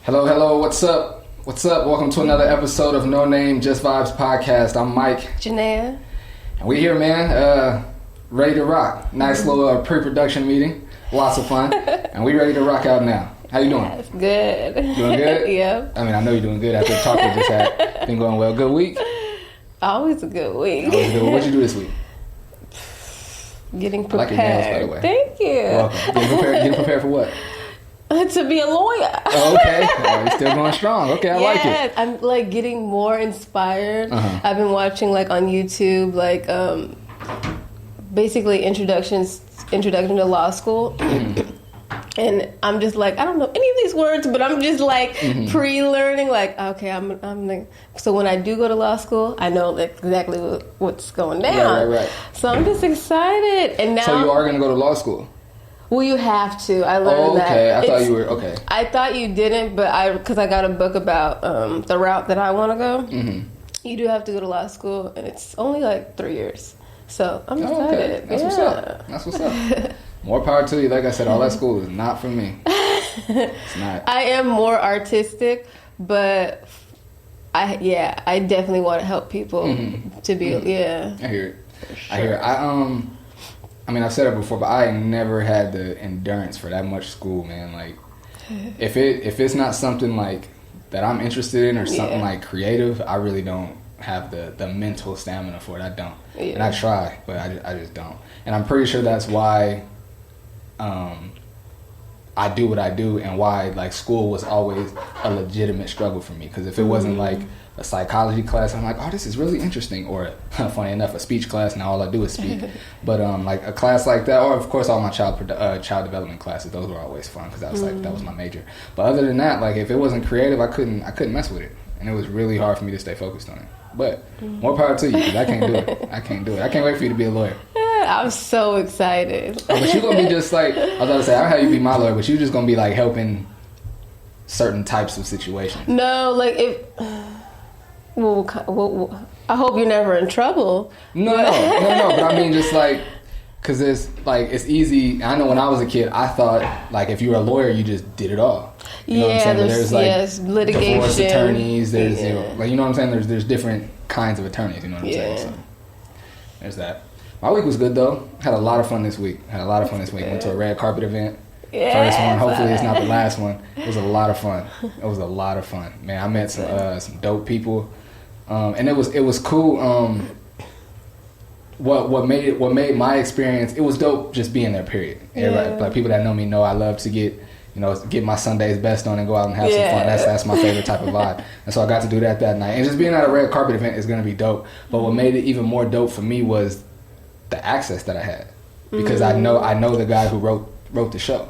Hello, hello, what's up? What's up? Welcome to another episode of No Name Just Vibes podcast. I'm Mike. Janaya. And we here, man, ready to rock. Nice little pre-production meeting. Lots of fun. And we ready to rock out now. How you doing? Yes, good. Doing good? Yep. I mean, I know you're doing good after the talk we just had. Been going well. Good week? Always a good week. Always good. What'd you do this week? Getting prepared. I like your nails, by the way. Thank you. You're welcome. Getting prepared for what? To be a lawyer. Oh, okay. Oh, you're still going strong. Okay, I like it. I'm like getting more inspired. I've been watching like on YouTube, like basically introduction to law school. And I'm just like, I don't know any of these words, but I'm just like pre-learning. Like, okay, I'm like, so when I do go to law school, I know exactly what's going down. Right. So I'm just excited. And now, So you are going to go to law school? Well, you have to. I learned that. Okay, I thought you were, okay. I thought you didn't, but because I got a book about the route that I want to go. You do have to go to law school, and it's only like 3 years. So I'm excited. Okay. That's what's up. That's what's up. More power to you. Like I said, all that school is not for me. It's not. I am more artistic, but I definitely want to help people to be, I hear it. Sure. I hear it. I mean, I've said it before, but I never had the endurance for that much school, man. Like, if it's not something like that I'm interested in or something like creative, I really don't have the mental stamina for it. I don't. Yeah. And I try, but I just don't. And I'm pretty sure that's why I do what I do and why like school was always a legitimate struggle for me. Because if it wasn't like a psychology class, I'm like, oh, this is really interesting. Or funny enough, a speech class, and all I do is speak. But like a class like that, or of course all my child development classes, those were always fun because that was like that was my major. But other than that, like if it wasn't creative, I couldn't mess with it, and it was really hard for me to stay focused on it. But more power to you, because I can't do it. I can't wait for you to be a lawyer. I'm so excited. But you're gonna be just like, I was about to say, I'll have you be my lawyer, but you're just gonna be like helping certain types of situations. No, like if. Well, I hope you're never in trouble. No. But I mean, just like, because it's like it's easy. I know when I was a kid, I thought like if you were a lawyer, you just did it all. You know what I'm saying? But there's like litigation, divorce attorneys. There's like you know what I'm saying. There's different kinds of attorneys. You know what I'm saying? So there's that. My week was good though. Had a lot of fun this week. Went to a red carpet event. First one. Hopefully it's not the last one. It was a lot of fun. Man, I met some dope people. And it was cool. What made my experience, it was dope just being there, period. Everybody, like people that know me know I love to get my Sunday's best on and go out and have some fun. That's my favorite type of vibe. And so I got to do that night. And just being at a red carpet event is gonna be dope. But what made it even more dope for me was the access that I had. Because I know the guy who wrote the show.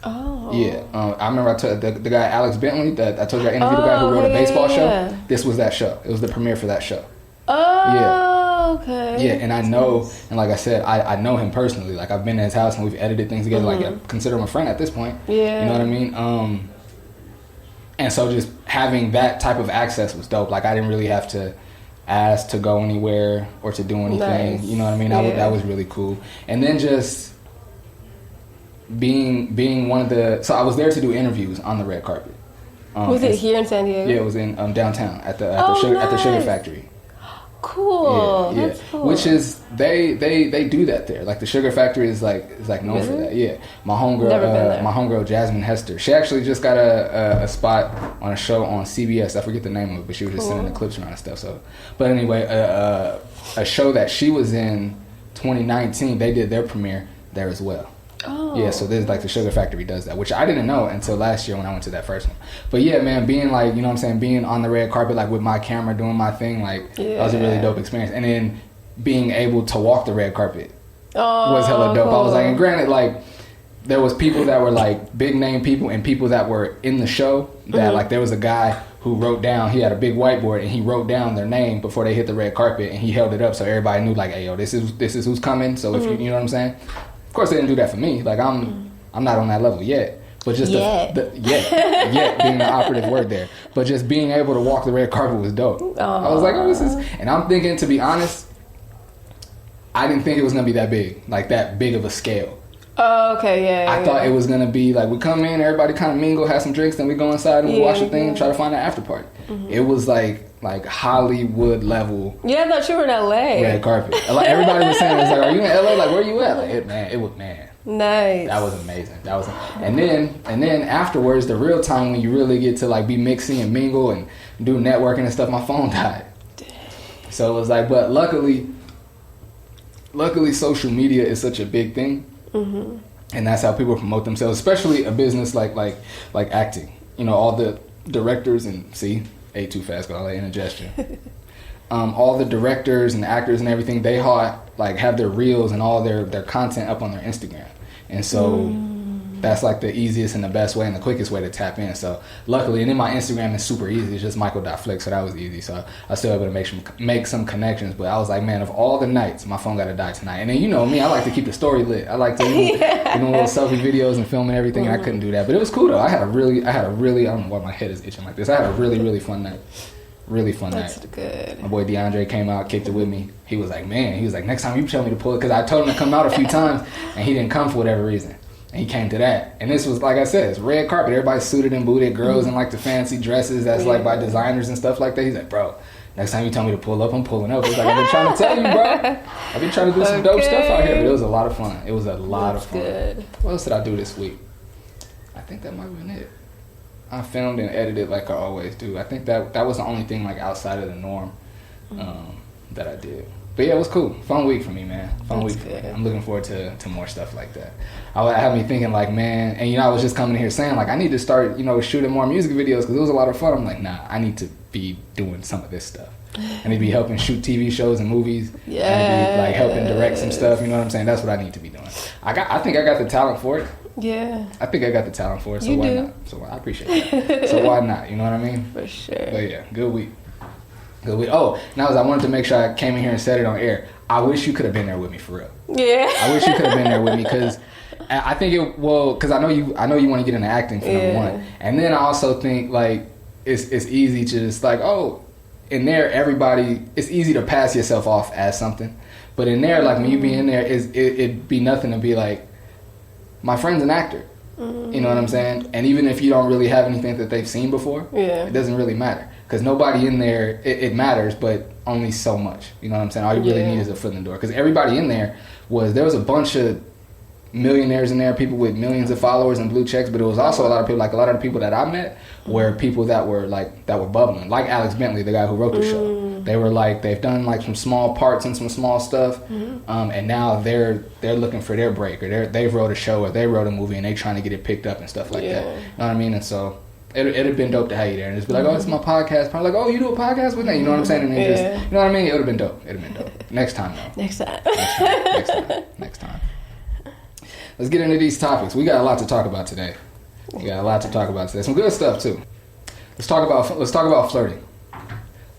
Oh. Yeah. I remember I told the guy Alex Bentley that I told you I interviewed the guy who wrote a baseball show. This was that show. It was the premiere for that show. Oh, okay. Yeah, and I know, and like I said, I know him personally. Like I've been to his house and we've edited things together. Like I consider him a friend at this point. Yeah. You know what I mean? And so just having that type of access was dope. Like I didn't really have to ask to go anywhere or to do anything. Nice. You know what I mean? That was really cool. And then just being one of the, so I was there to do interviews on the red carpet. Was it here in San Diego? Yeah, it was in downtown at the Sugar Factory. Cool. Yeah. That's cool. Which is they do that there. Like the Sugar Factory is known for that. Yeah. My homegirl Jasmine Hester. She actually just got a spot on a show on CBS. I forget the name of it, but she was just sending the clips around and stuff. So, but anyway, a show that she was in 2019. They did their premiere there as well. Oh. Yeah, so there's like the Sugar Factory does that, which I didn't know until last year when I went to that first one. But yeah, man, being like, you know what I'm saying, being on the red carpet, like with my camera doing my thing, like that was a really dope experience. And then being able to walk the red carpet was hella dope. Cool. I was like, and granted, like there was people that were like big name people and people that were in the show that like there was a guy who wrote down, he had a big whiteboard and he wrote down their name before they hit the red carpet and he held it up so everybody knew like, hey yo, this is who's coming. So if you know what I'm saying? Of course, they didn't do that for me. Like I'm not on that level yet. But just yet being the operative word there. But just being able to walk the red carpet was dope. I was like, oh, this is. And I'm thinking, to be honest, I didn't think it was gonna be that big, like that big of a scale. Oh, okay, I thought it was gonna be like we come in, everybody kind of mingle, have some drinks, then we go inside and we watch the thing and try to find an after party. It was like Hollywood level. Yeah, I thought you were in LA. Red carpet. Like everybody was saying, it's like, are you in LA? Like, where you at? Like, it was Nice. That was amazing. And then afterwards, the real time when you really get to like be mixing and mingle and do networking and stuff, my phone died. So it was like, but luckily social media is such a big thing. And that's how people promote themselves, especially a business like acting. You know, all the directors and ate too fast, got all that indigestion. All the directors and actors and everything, they have their reels and all their content up on their Instagram. And so that's like the easiest and the best way and the quickest way to tap in. So luckily, and then my Instagram is super easy. It's just michael.flick, so that was easy. So I was still able to make some connections. But I was like, man, of all the nights, my phone got to die tonight. And then you know me, I like to keep the story lit. I like to do little selfie videos and film and everything. And I couldn't do that. But it was cool though. I had a really, I don't know why my head is itching like this. I had a really, really fun night. Really fun night. That's good. My boy DeAndre came out, kicked it with me. He was like, next time you tell me to pull it. Because I told him to come out a few times and he didn't come for whatever reason. And he came to that. And this was, like I said, it's red carpet. Everybody's suited and booted. Girls in like the fancy dresses that's like by designers and stuff like that. He's like, bro, next time you tell me to pull up, I'm pulling up. It's like, I've been trying to tell you, bro. I've been trying to do some dope stuff out here. But it was a lot of fun. It was a lot of fun. Good. What else did I do this week? I think that might have been it. I filmed and edited like I always do. I think that was the only thing like outside of the norm that I did. But yeah, it was cool. Fun week for me, man. Fun week for me. I'm looking forward to more stuff like that. I had me thinking like, man, and I was just coming here saying like, I need to start, shooting more music videos because it was a lot of fun. I'm like, nah, I need to be doing some of this stuff. I need to be helping shoot TV shows and movies. Yeah. I need to be like helping direct some stuff. You know what I'm saying? That's what I need to be doing. I think I got the talent for it. Yeah. I think I got the talent for it, so why not? So I appreciate that. So why not? You know what I mean? For sure. But yeah, good week. Good week. Oh, now I wanted to make sure I came in here and said it on air. I wish you could have been there with me for real. Yeah. I wish you could have been there with me because I think because I know you want to get into acting for number one, and then I also think like it's easy to just like in there everybody it's easy to pass yourself off as something, but in there like when you be in there it'd be nothing to be like my friend's an actor. You know what I'm saying? And even if you don't really have anything that they've seen before, it doesn't really matter. Because nobody in there, it matters, but only so much. You know what I'm saying? All you really need is a foot in the door. Because everybody in there there was a bunch of millionaires in there, people with millions of followers and blue checks, but it was also a lot of people, like a lot of the people that I met were people that were bubbling. Like Alex Bentley, the guy who wrote the show. They were like, they've done like some small parts and some small stuff, and now they're looking for their break, or they've wrote a show or they wrote a movie and they trying to get it picked up and stuff like that. You know what I mean? And so it'd have been dope to have you there and just be like, oh, it's my podcast. Probably like, oh, you do a podcast with me? You know what I'm saying? And then just, you know what I mean? It would have been dope. It'd have been dope. Next time though. Next time. Let's get into these topics. We got a lot to talk about today. Some good stuff too. Let's talk about flirting. All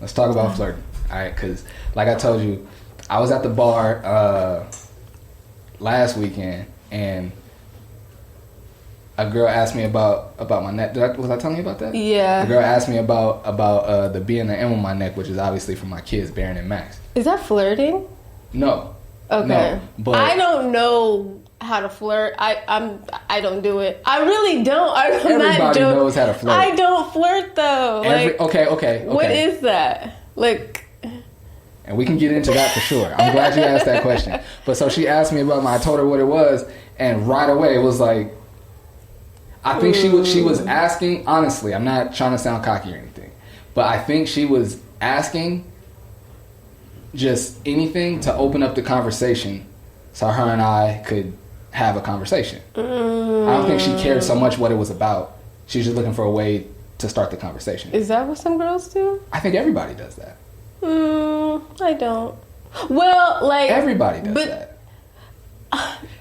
right, because like I told you, I was at the bar last weekend and a girl asked me about my neck. Was I telling you about that? Yeah. A girl asked me about the B and the M on my neck, which is obviously for my kids, Baron and Max. Is that flirting? No. Okay. No, but I don't know how to flirt. I don't do it. I really don't. Everybody knows how to flirt. I don't flirt though. Okay. What is that? Like, and we can get into that for sure. I'm glad you asked that question. But so she asked me about I told her what it was, and right away it was like, I think she was asking, honestly, I'm not trying to sound cocky or anything, but I think she was asking just anything to open up the conversation so her and I could have a conversation. I don't think she cared so much what it was about. She was just looking for a way to start the conversation. Is that what some girls do? I think everybody does that. I don't. Well, like... Everybody does that.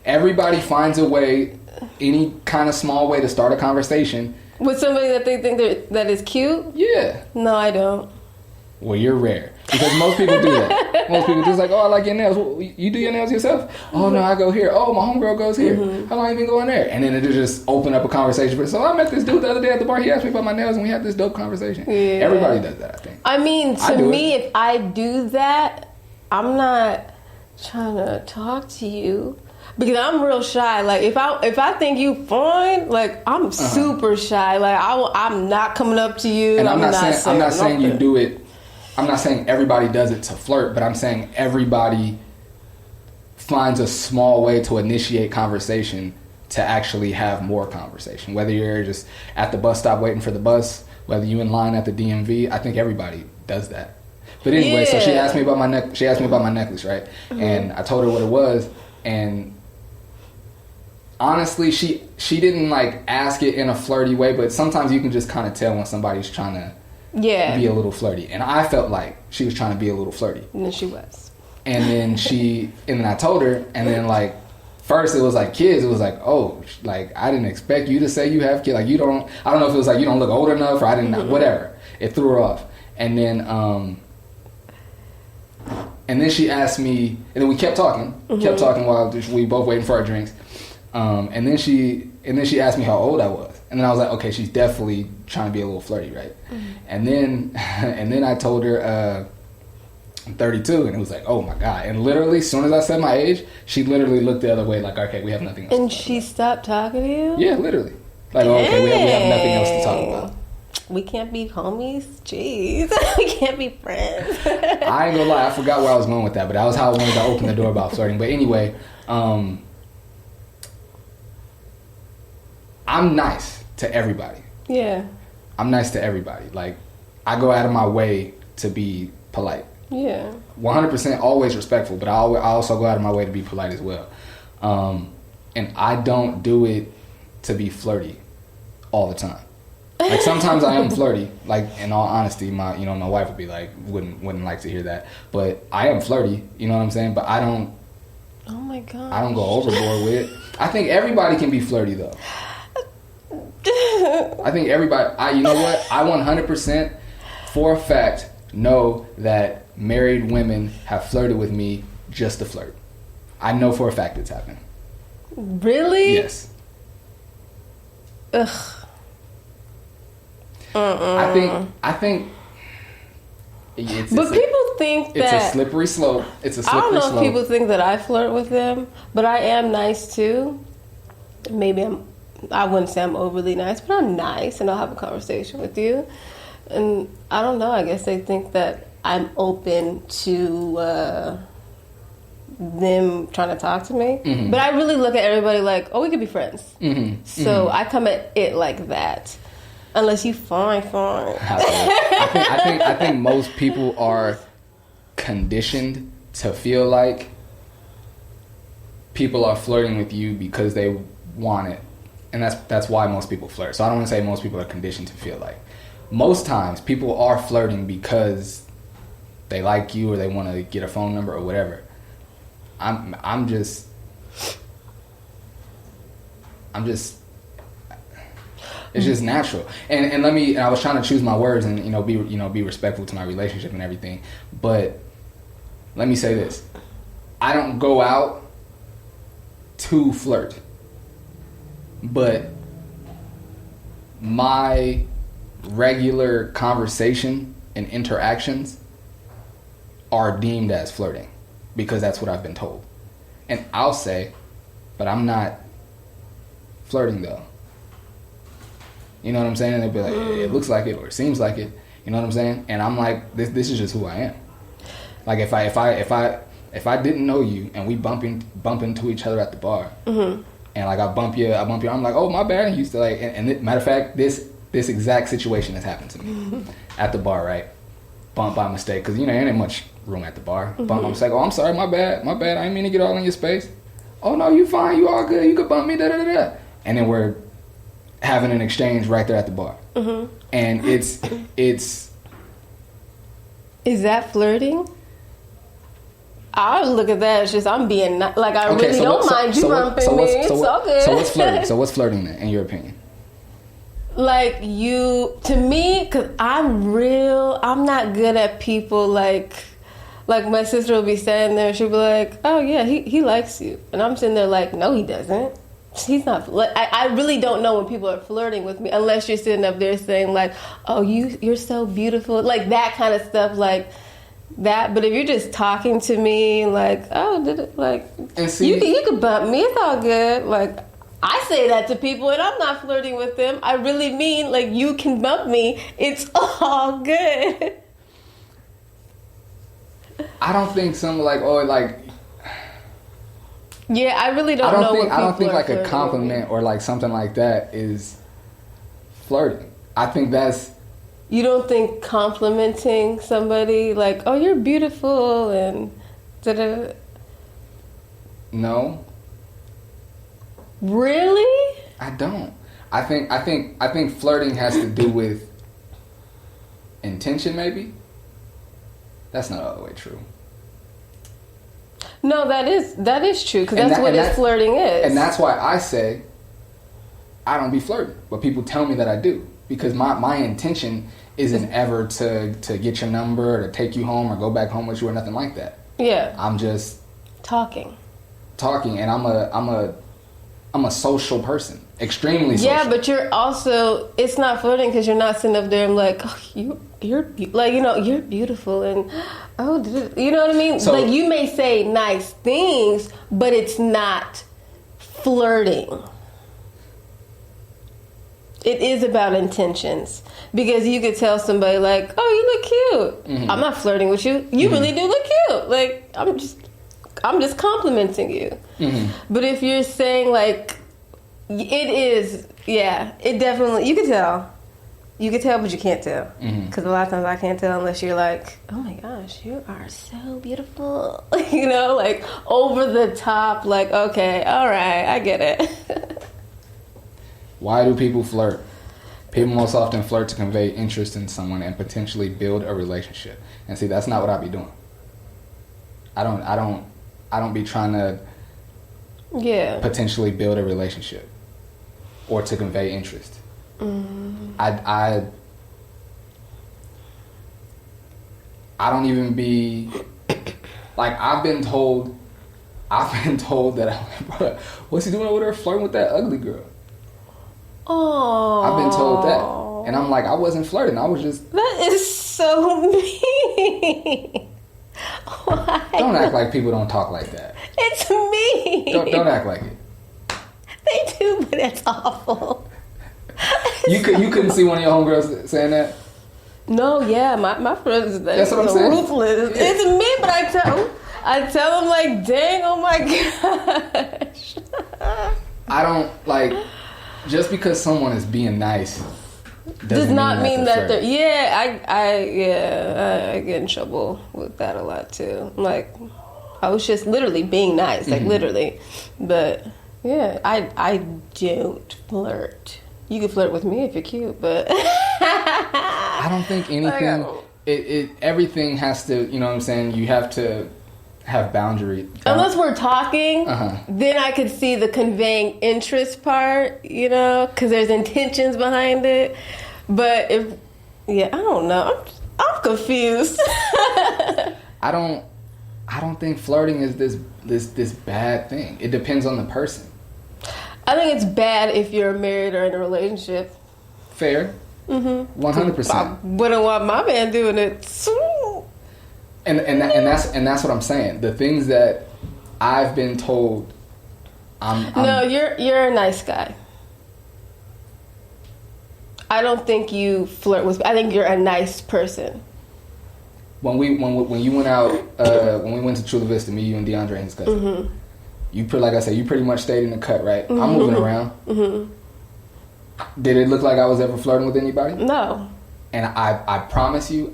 Everybody finds a way, any kind of small way to start a conversation. With somebody that they think that is cute? Yeah. No, I don't. Well, you're rare. Because most people do that. Most people just like, oh, I like your nails. Well, you do your nails yourself? Oh, no, I go here. Oh, my homegirl goes here. How long you been going there? And then it'll just open up a conversation. So I met this dude the other day at the bar. He asked me about my nails, and we had this dope conversation. Yeah. Everybody does that, I think. I mean, to me, if I do that, I'm not trying to talk to you. Because I'm real shy. Like if I think you fine, like I'm super shy. Like I'm not coming up to you. And I'm not saying you do it. I'm not saying everybody does it to flirt, but I'm saying everybody finds a small way to initiate conversation to actually have more conversation. Whether you're just at the bus stop waiting for the bus, whether you in line at the DMV, I think everybody does that. But anyway, so she asked me about my necklace, right? And I told her what it was, and honestly, she didn't like ask it in a flirty way, but sometimes you can just kind of tell when somebody's trying to be a little flirty. And I felt like she was trying to be a little flirty. And then she was. And then I told her, and then like first it was like kids. It was like, oh, like I didn't expect you to say you have kids. Like you don't. I don't know if it was like you don't look old enough, or I didn't. Whatever. It threw her off. And then she asked me, and then we kept talking while we both waiting for our drinks. And then she asked me how old I was, and then I was like, okay, she's definitely trying to be a little flirty, right? And then I told her I'm 32, and it was like, oh my god! And literally, as soon as I said my age, she literally looked the other way, like, okay, we have nothing else. And she stopped talking to you? Yeah, literally. Like, oh, okay, we have nothing else to talk about. We can't be homies? Jeez. We can't be friends. I ain't gonna lie, I forgot where I was going with that, but that was how I wanted to open the door about flirting. But anyway, I'm nice to everybody. Yeah. I'm nice to everybody. Like, I go out of my way to be polite. Yeah. 100% always respectful, but I also go out of my way to be polite as well. And I don't do it to be flirty all the time. Like sometimes I am flirty. Like in all honesty, my wife would be like, wouldn't like to hear that. But I am flirty. You know what I'm saying? But I don't. Oh my god. I don't go overboard with it. I think everybody can be flirty though. I think everybody. You know what? I 100% for a fact know that married women have flirted with me just to flirt. I know for a fact it's happened. Really? Yes. Ugh. I think but people think that it's a slippery slope. I don't know if people think that I flirt with them, but I am nice too. Maybe I wouldn't say I'm overly nice, but I'm nice and I'll have a conversation with you. And I don't know, I guess they think that I'm open to them trying to talk to me. Mm-hmm. But I really look at everybody like, oh, we could be friends. Mm-hmm. So I come at it like that. Unless you fine. I think most people are conditioned to feel like people are flirting with you because they want it. And that's why most people flirt. So I don't want to say most people are conditioned to feel like. Most times people are flirting because they like you or they want to get a phone number or whatever. I'm just it's just natural. And I was trying to choose my words and be respectful to my relationship and everything. But let me say this. I don't go out to flirt. But my regular conversation and interactions are deemed as flirting because that's what I've been told. And I'll say, but I'm not flirting though. You know what I'm saying? And they'll be like, it looks like it or it seems like it. You know what I'm saying? And I'm like, this is just who I am. Like if I didn't know you and we bump into each other at the bar, and like I bump you, I'm like, oh my bad. And you used to like, and matter of fact, this exact situation has happened to me at the bar, right? Bump by mistake, because there ain't much room at the bar. Bump, I'm like, oh, I'm sorry, my bad. I didn't mean to get all in your space. Oh no, you fine, you all good. You could bump me, da da da da. And then we're having an exchange right there at the bar, and it's. Is that flirting? I look at that as just I'm being like I really don't mind you bumping me. It's all good. So what's flirting? So what's flirting then, in your opinion? Like to me, because I'm not good at people like my sister will be standing there and she'll be like, oh yeah, he likes you. And I'm sitting there like, no, he doesn't. He's not. I really don't know when people are flirting with me unless you're sitting up there saying like, oh, you're so beautiful. Like that kind of stuff. Like that. But if you're just talking to me like, oh, did it like And see, you could bump me, it's all good. Like I say that to people, and I'm not flirting with them. I really mean like you can bump me, it's all good. I don't think some like Yeah, I really don't know. I don't think like a compliment or like something like that is flirting. I think that's. You don't think complimenting somebody like, "Oh, you're beautiful," and da-da. No. Really? I don't. I think flirting has to do with intention. Maybe. That's not all the way true. No, that is true because that's what flirting is. And that's why I say I don't be flirting, but people tell me that I do because my intention isn't ever to get your number or to take you home or go back home with you or nothing like that. Yeah. I'm just talking, and I'm a social person, extremely social. Yeah, but you're also, it's not flirting because you're not sitting up there and like, oh, you're like, you're beautiful and oh, you know what I mean? So, like you may say nice things, but it's not flirting. It is about intentions because you could tell somebody like, oh, you look cute. Mm-hmm. I'm not flirting with you. You mm-hmm. really do look cute. Like I'm just complimenting you. Mm-hmm. But if you're saying like, it is, yeah, it definitely, you can tell. You can tell, but you can't tell. Because a lot of times I can't tell unless you're like, oh my gosh, you are so beautiful. Like over the top, like, okay, all right, I get it. Why do people flirt? People most often flirt to convey interest in someone and potentially build a relationship. And see, that's not what I be doing. I don't be trying to potentially build a relationship or to convey interest. I don't even be like I've been told that what's he doing over there flirting with that ugly girl? Oh, I've been told that, and I'm like, I wasn't flirting. I was just. That is so mean. Why? Don't act like people don't talk like that. It's mean. Don't act like it. They do, but it's awful. You couldn't see one of your homegirls saying that? No, yeah, my friends. That's what I'm saying. Ruthless. Yeah. It's me, but I tell them like, dang, oh my gosh. I don't like. Just because someone is being nice does not mean that they're. Yeah, I get in trouble with that a lot too. Like, I was just literally being nice, like literally. But yeah, I don't flirt. You can flirt with me if you're cute, but I don't think anything. It everything has to. You know what I'm saying? You have to have boundaries. Unless we're talking, then I could see the conveying interest part, because there's intentions behind it. But I don't know. I'm confused. I don't think flirting is this bad thing. It depends on the person. I think it's bad if you're married or in a relationship. Fair. 100%. I wouldn't want my man doing it. And that's what I'm saying. The things that I've been told, No, you're a nice guy. I don't think you flirt with. I think you're a nice person. When you went out, when we went to Chula Vista, me, you, and DeAndre and his cousin, you like I said, you pretty much stayed in the cut, right? I'm moving around. Did it look like I was ever flirting with anybody? No. And I promise you.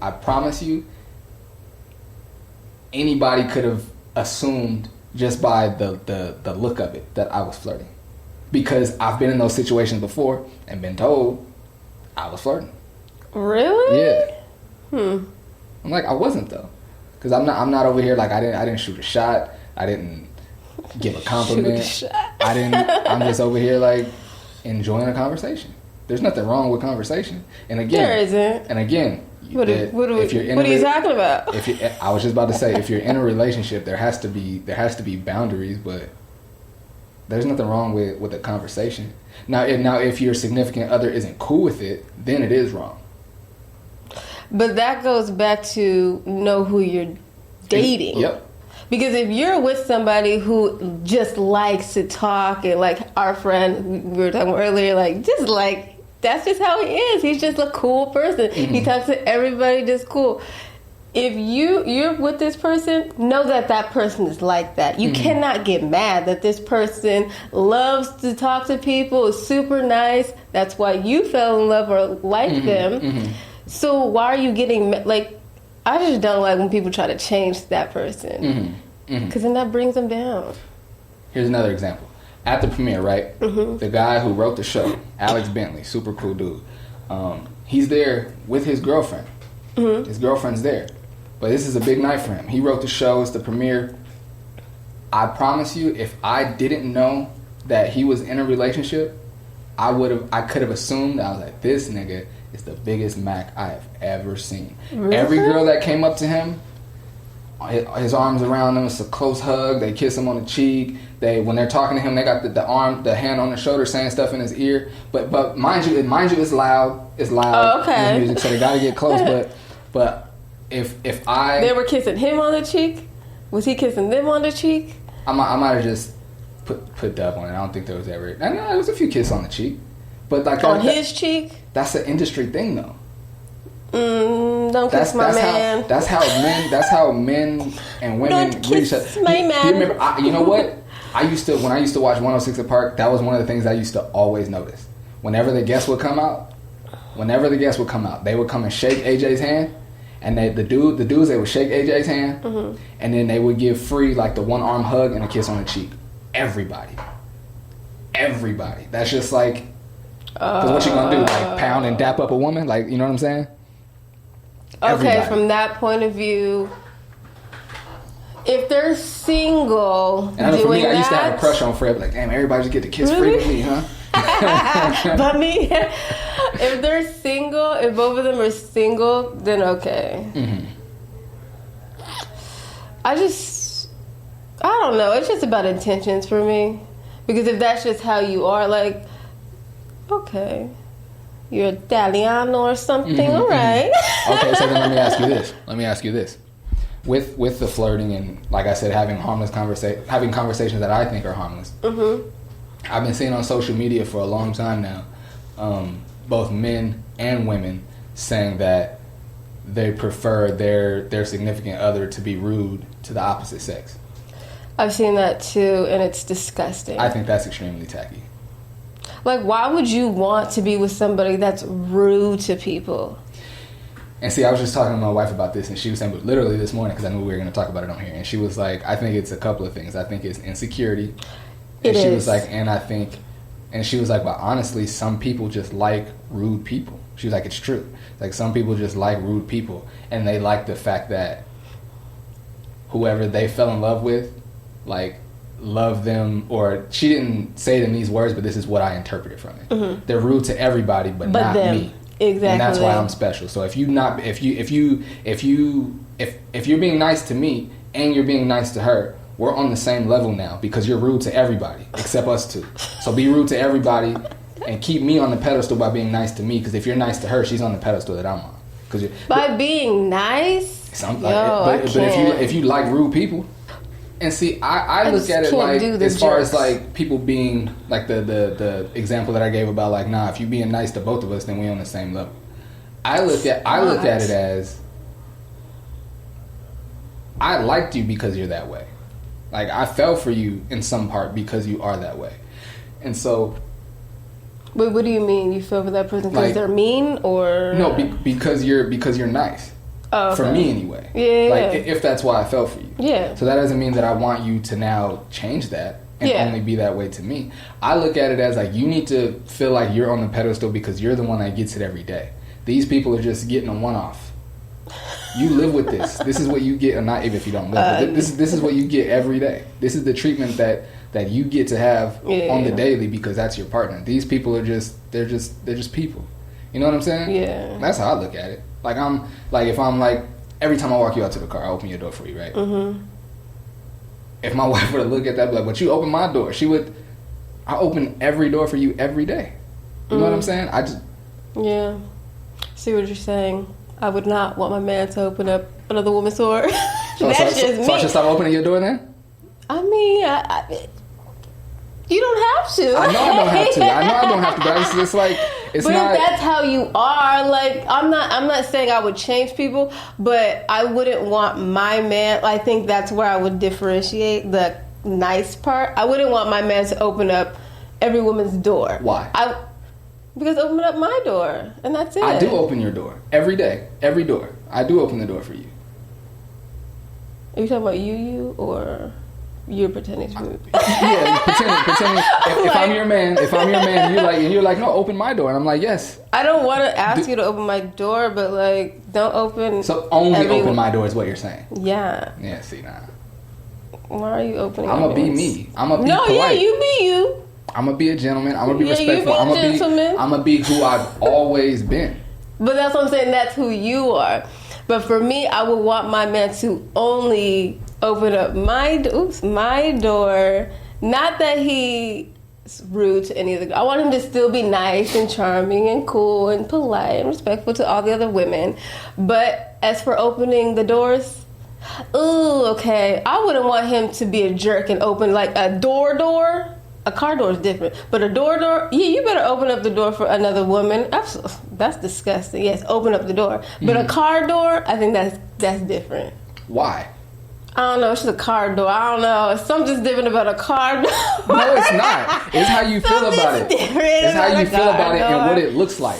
Anybody could have assumed just by the look of it that I was flirting, because I've been in those situations before and been told I was flirting. Really? Yeah. I'm like, I wasn't though, because I'm not over here like I didn't shoot a shot. I didn't give a compliment. Shoot a shot. I'm just over here like enjoying a conversation. There's nothing wrong with conversation. And again, there isn't. And again. What are you talking about? I was just about to say, if you're in a relationship, there has to be boundaries, but there's nothing wrong with a conversation. Now if your significant other isn't cool with it, then it is wrong. But that goes back to know who you're dating. Yep. Because if you're with somebody who just likes to talk, and like our friend we were talking about earlier, like just like that's just how he is. He's just a cool person. Mm-hmm. He talks to everybody just cool. If you're with this person, know that person is like that. You cannot get mad that this person loves to talk to people, is super nice. That's why you fell in love or like them. Mm-hmm. So why are you getting like? I just don't like when people try to change that person because then that brings them down. Here's another example. At the premiere, right? Mm-hmm. The guy who wrote the show, Alex Bentley, super cool dude. He's there with his girlfriend. Mm-hmm. His girlfriend's there. But this is a big night for him. He wrote the show. It's the premiere. I promise you, if I didn't know that he was in a relationship, I could have assumed. I was like, this nigga is the biggest Mac I have ever seen. Really? Every girl that came up to him, his arms around them, it's a close hug. They kiss him on the cheek. When they're talking to him, they got the hand on the shoulder, saying stuff in his ear. But mind you, it's loud. It's loud. Oh, okay. Music, so they gotta get close. But if they were kissing him on the cheek, was he kissing them on the cheek? I might have just put dub on it. I don't think there was ever. I know there was a few kisses on the cheek, but like on his cheek. That's an industry thing, though. Don't kiss my man. That's how men and women. Don't kiss my man. You remember? You know what? When I used to watch 106 & Park, that was one of the things I used to always notice. Whenever the guests would come out, they would come and shake AJ's hand. And the dudes, they would shake AJ's hand, and then they would give Free like the one arm hug and a kiss on the cheek. Everybody. That's just like, because what you gonna do? Like pound and dap up a woman? Like, you know what I'm saying? Okay, from that point of view, if they're single, and I know for me, I used to have a crush on Fred. Like, damn, everybody just get to kiss Free with me, huh? But me, if they're single, if both of them are single, then okay. Mm-hmm. I don't know. It's just about intentions for me. Because if that's just how you are, like, okay, you're Italiano or something, all right. Okay, so then let me ask you this. With the flirting and, like I said, having conversations that I think are harmless. Mm-hmm. I've been seeing on social media for a long time now, both men and women saying that they prefer their significant other to be rude to the opposite sex. I've seen that too, and it's disgusting. I think that's extremely tacky. Like, why would you want to be with somebody that's rude to people? And see, I was just talking to my wife about this, and she was saying, but literally this morning, because I knew we were going to talk about it on here, and she was like, I think it's a couple of things. I think it's insecurity. And she was like, she was like, but honestly, some people just like rude people. She was like, it's true. Like, some people just like rude people, and they like the fact that whoever they fell in love with, like, love them, or she didn't say it in these words, but this is what I interpreted from it. Mm-hmm. They're rude to everybody, but not them. Me. Exactly. And that's why I'm special. So if you're being nice to me and you're being nice to her, we're on the same level now because you're rude to everybody except us two. So be rude to everybody and keep me on the pedestal by being nice to me, because if you're nice to her, she's on the pedestal that I'm on. By being nice? But if you like rude people, and see, I look at it like, as far as like people being like the example that I gave about like, nah, if you being nice to both of us, then we on the same level. I look at it as, I liked you because you're that way. Like, I fell for you in some part because you are that way. And so... Wait, what do you mean? You fell for that person because they're mean, or... No, because you're nice. Oh, okay. For me, anyway. Yeah. Like, if that's why I fell for you. Yeah. So that doesn't mean that I want you to now change that and only be that way to me. I look at it as, like, you need to feel like you're on the pedestal because you're the one that gets it every day. These people are just getting a one-off. You live with this. This is what you get, or not even if you don't live. But this is what you get every day. This is the treatment that you get to have on the daily because that's your partner. These people are just people. You know what I'm saying? Yeah. That's how I look at it. Like, if I'm like, every time I walk you out to the car, I open your door for you, right? Mm-hmm. If my wife were to look at that, be like, but you open my door, I open every door for you every day. You know what I'm saying? Yeah. See what you're saying. I would not want my man to open up another woman's door. So I should stop opening your door then? I mean, you don't have to. I know I don't have to. But it's like it's but not. If that's how you are, like I'm not saying I would change people, but I wouldn't want my man. I think that's where I would differentiate the nice part. I wouldn't want my man to open up every woman's door. Why? Because open up my door, and that's it. I do open your door every day, every door. I do open the door for you. Are you talking about you or you're pretending to? Yeah, pretending. If I'm your man, you're like, no, open my door, and I'm like, yes. I don't want to ask you to open my door, but like, don't open. So only open my door is what you're saying. Yeah. Yeah. See now. Why are you opening? I'm gonna be me. I'm gonna be polite. Yeah, you be you. I'm gonna be a gentleman. I'm gonna be respectful. I'm gonna be who I've always been. But that's what I'm saying. That's who you are. But for me, I would want my man to only open up my door. Not that he's rude to any of the. I want him to still be nice and charming and cool and polite and respectful to all the other women. But as for opening the doors, okay. I wouldn't want him to be a jerk and open like a door. A car door is different, but a door, yeah, you better open up the door for another woman. That's disgusting. Yes, open up the door. But a car door, I think that's different. Why? I don't know. It's just a car door. I don't know. Something's different about a car door. No, it's not. It's how you feel about it. It's how you feel about it and what it looks like.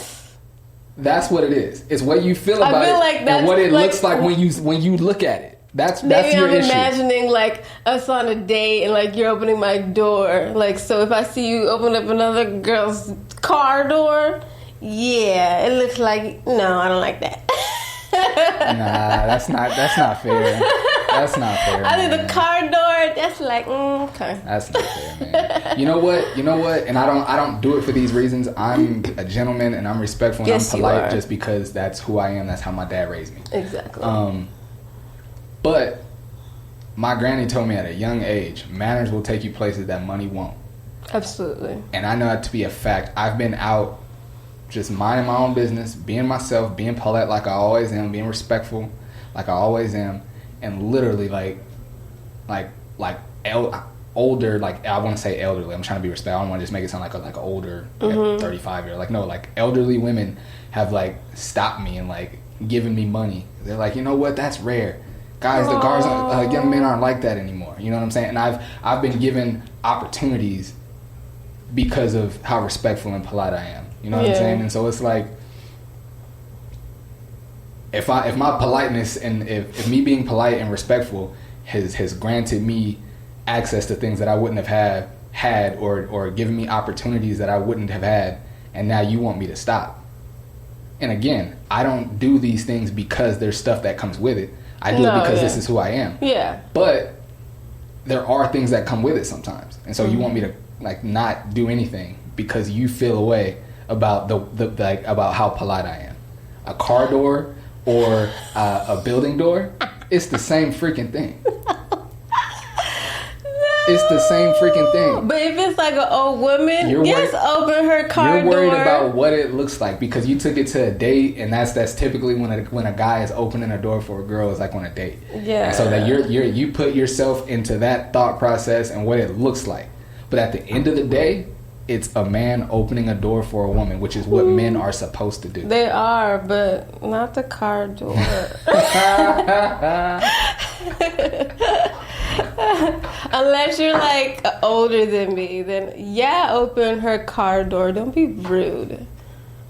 That's what it is. It's what you feel about it and what it looks like when you look at it. That's your issue. Maybe I'm imagining like us on a date and like you're opening my door. Like, so if I see you open up another girl's car door, yeah, it looks like, no, I don't like that. Nah, that's not fair. That's not fair. I think the car door, that's like, okay. That's not fair, man. You know what? And I don't do it for these reasons. I'm a gentleman and I'm respectful and yes, I'm polite just because that's who I am. That's how my dad raised me. Exactly. But my granny told me at a young age, manners will take you places that money won't. Absolutely. And I know that to be a fact. I've been out just minding my own business, being myself, being polite like I always am, being respectful like I always am, and literally older, like I want to say elderly. I'm trying to be respectful. I don't want to just make it sound like an older 35-year. Like no, like elderly women have like stopped me and like given me money. They're like, you know what? That's rare. Guys, young men aren't like that anymore. You know what I'm saying? And I've been given opportunities because of how respectful and polite I am. You know what I'm saying? And so it's like, if my politeness and if me being polite and respectful has granted me access to things that I wouldn't have had or given me opportunities that I wouldn't have had, and now you want me to stop. And again, I don't do these things because there's stuff that comes with it. I do it because this is who I am. Yeah. But there are things that come with it sometimes. And so you want me to like not do anything because you feel a way about about how polite I am. A car door or a building door, it's the same freaking thing. It's the same freaking thing. But if it's like an old woman, open her car door. You're worried about what it looks like because you took it to a date, and that's typically when a guy is opening a door for a girl is like on a date. Yeah. And so that you put yourself into that thought process and what it looks like. But at the end of the day, it's a man opening a door for a woman, which is what men are supposed to do. They are, but not the car door. Unless you're like older than me, then open her car door. Don't be rude.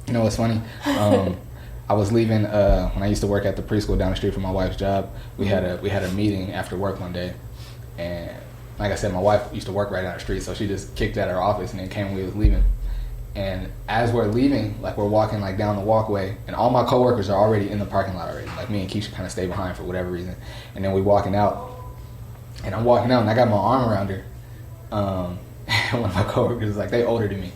You know what's funny? I was leaving when I used to work at the preschool down the street from my wife's job. We had a meeting after work one day, and like I said, my wife used to work right down the street, so she just kicked out of her office and then came when we was leaving. And as we're leaving, like we're walking like down the walkway, and all my coworkers are already in the parking lot already. Like me and Keisha kind of stay behind for whatever reason, and then we walking out. And I'm walking out, and I got my arm around her. And one of my coworkers is like, they older than me,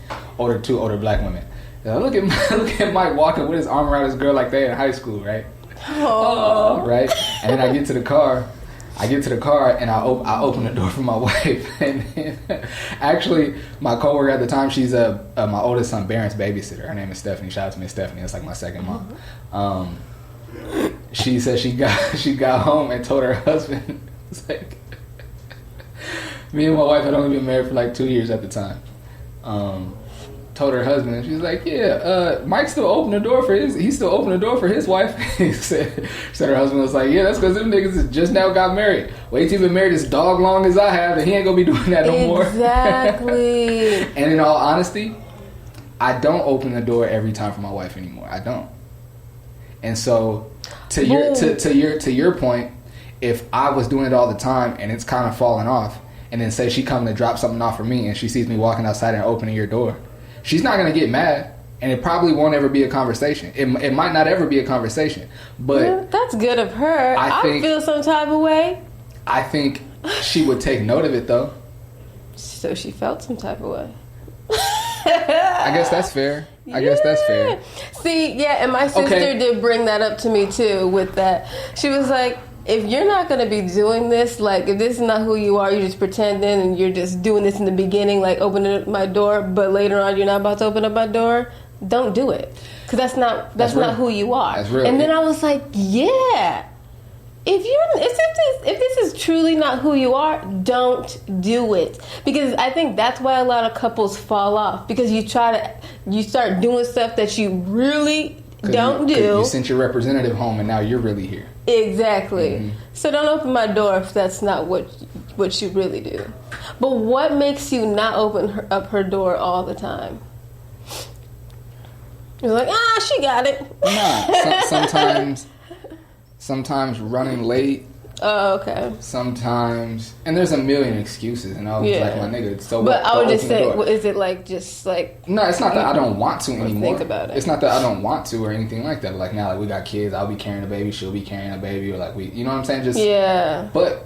two older black women. Look at Mike walking with his arm around this girl like they in high school, right? Oh, right. And then I get to the car, and I open the door for my wife. And actually, my coworker at the time, she's my oldest son Barron's babysitter. Her name is Stephanie. Shout out to Miss Stephanie. That's like my second mom. she said she got home and told her husband. It's like, me and my wife had only been married for like 2 years at the time. Told her husband, and she's like, yeah, Mike still opened the door for his wife. He said her husband was like, yeah, that's because them niggas just now got married. Wait till you've been married as dog long as I have, and he ain't gonna be doing that no more. Exactly. And in all honesty, I don't open the door every time for my wife anymore. I don't. And so to your point, if I was doing it all the time and it's kind of falling off, and then say she come to drop something off for me and she sees me walking outside and opening your door, she's not going to get mad, and it probably won't ever be a conversation. It might not ever be a conversation, but... Yeah, that's good of her. I feel some type of way. I think she would take note of it, though. So she felt some type of way. I guess that's fair. See, yeah, and my sister did bring that up to me, too, with that. She was like, if you're not going to be doing this, like, if this is not who you are, you're just pretending and you're just doing this in the beginning, like opening up my door, but later on you're not about to open up my door, don't do it. Because that's not who you are. That's real. And then I was like, yeah. If this is truly not who you are, don't do it. Because I think that's why a lot of couples fall off. Because you start doing stuff that you really don't do. You sent your representative home and now you're really here. Exactly. Mm-hmm. So don't open my door if that's not what you really do. But what makes you not open up her door all the time? You're like, she got it. Nah, sometimes running late. Oh, okay. Sometimes, and there's a million excuses, and I was like, my nigga, it's so. But I would just say, is it like just like? No, it's not that I don't want to anymore. Think about it. It's not that I don't want to or anything like that. Like now, like we got kids, I'll be carrying a baby, she'll be carrying a baby, or like you know what I'm saying? Just yeah. But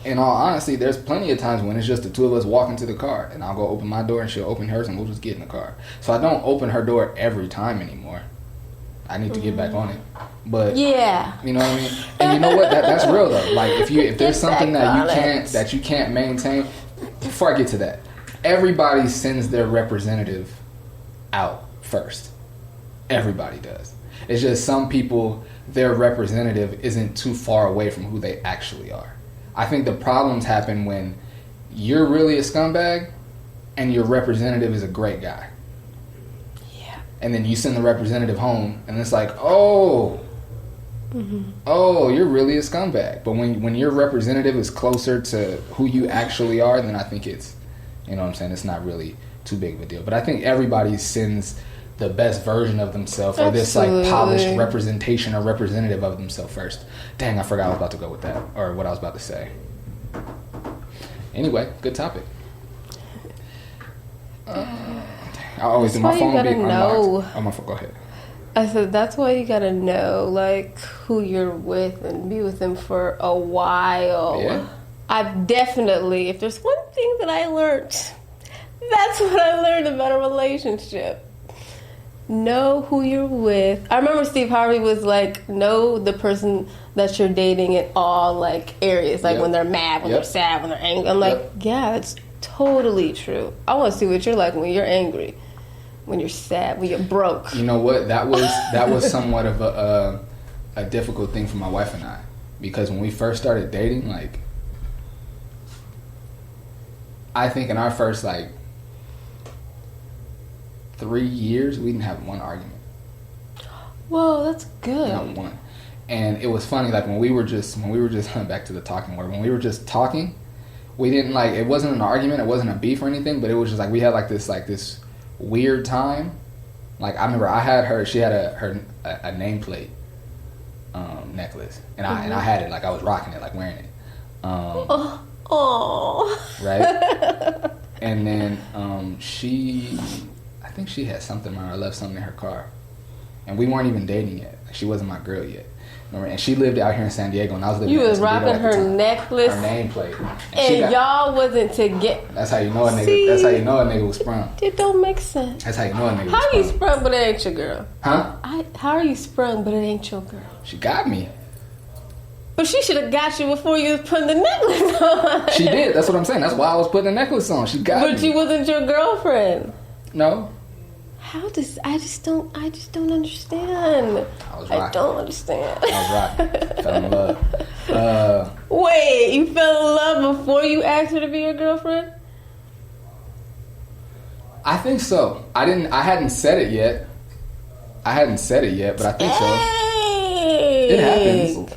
in all honesty, there's plenty of times when it's just the two of us walking to the car, and I'll go open my door, and she'll open hers, and we'll just get in the car. So I don't open her door every time anymore. I need to get back on it. But yeah, you know what I mean. And you know what? That's real though. Like if there's something that you can't maintain. Before I get to that, everybody sends their representative out first. Everybody does. It's just some people, their representative isn't too far away from who they actually are. I think the problems happen when you're really a scumbag and your representative is a great guy. And then you send the representative home, and it's like, oh, you're really a scumbag. But when your representative is closer to who you actually are, then I think it's, you know what I'm saying, it's not really too big of a deal. But I think everybody sends the best version of themselves, or this like polished representation or representative of themselves first. Dang, I forgot I was about to go with that, or what I was about to say. Anyway, good topic. I always do. My phone will be unlocked. Oh, my phone. Go ahead. I said that's why you gotta know like who you're with and be with them for a while. Yeah. I've definitely, if there's one thing that I learned, that's what I learned about a relationship. Know who you're with. I remember Steve Harvey was like, know the person that you're dating in all like areas, like when they're mad, when they're sad, when they're angry. I'm like, yeah, it's totally true. I want to see what you're like when you're angry, when you're sad, when you're broke. You know what? That was somewhat of a difficult thing for my wife and I, because when we first started dating, like I think in our first like 3 years, we didn't have one argument. Whoa, that's good. Not one. And it was funny, like when we were just back to the talking word, when we were just talking, we didn't like, it wasn't an argument, it wasn't a beef or anything, but it was just like we had like this weird time. Like I remember I had her, she had a nameplate necklace, and I had it, like I was rocking it, like wearing it. Right? And then I think she had something on her, left something in her car, and we weren't even dating yet. Like, she wasn't my girl yet. Remember? And she lived out here in San Diego, and I was living. You was rocking her necklace, her nameplate, and y'all wasn't together. That's how you know a nigga. See, that's how you know a nigga was sprung. It don't make sense. That's how you know a nigga. How you sprung, but it ain't your girl? Huh? How are you sprung, but it ain't your girl? She got me. But she should have got you before you was putting the necklace on. She did. That's what I'm saying. That's why I was putting the necklace on. She got me. But she wasn't your girlfriend. No. I just don't understand. I don't understand. I was rocking. Fell in love. Wait, you fell in love before you asked her to be your girlfriend? I think so. I hadn't said it yet. But I think so. It happens.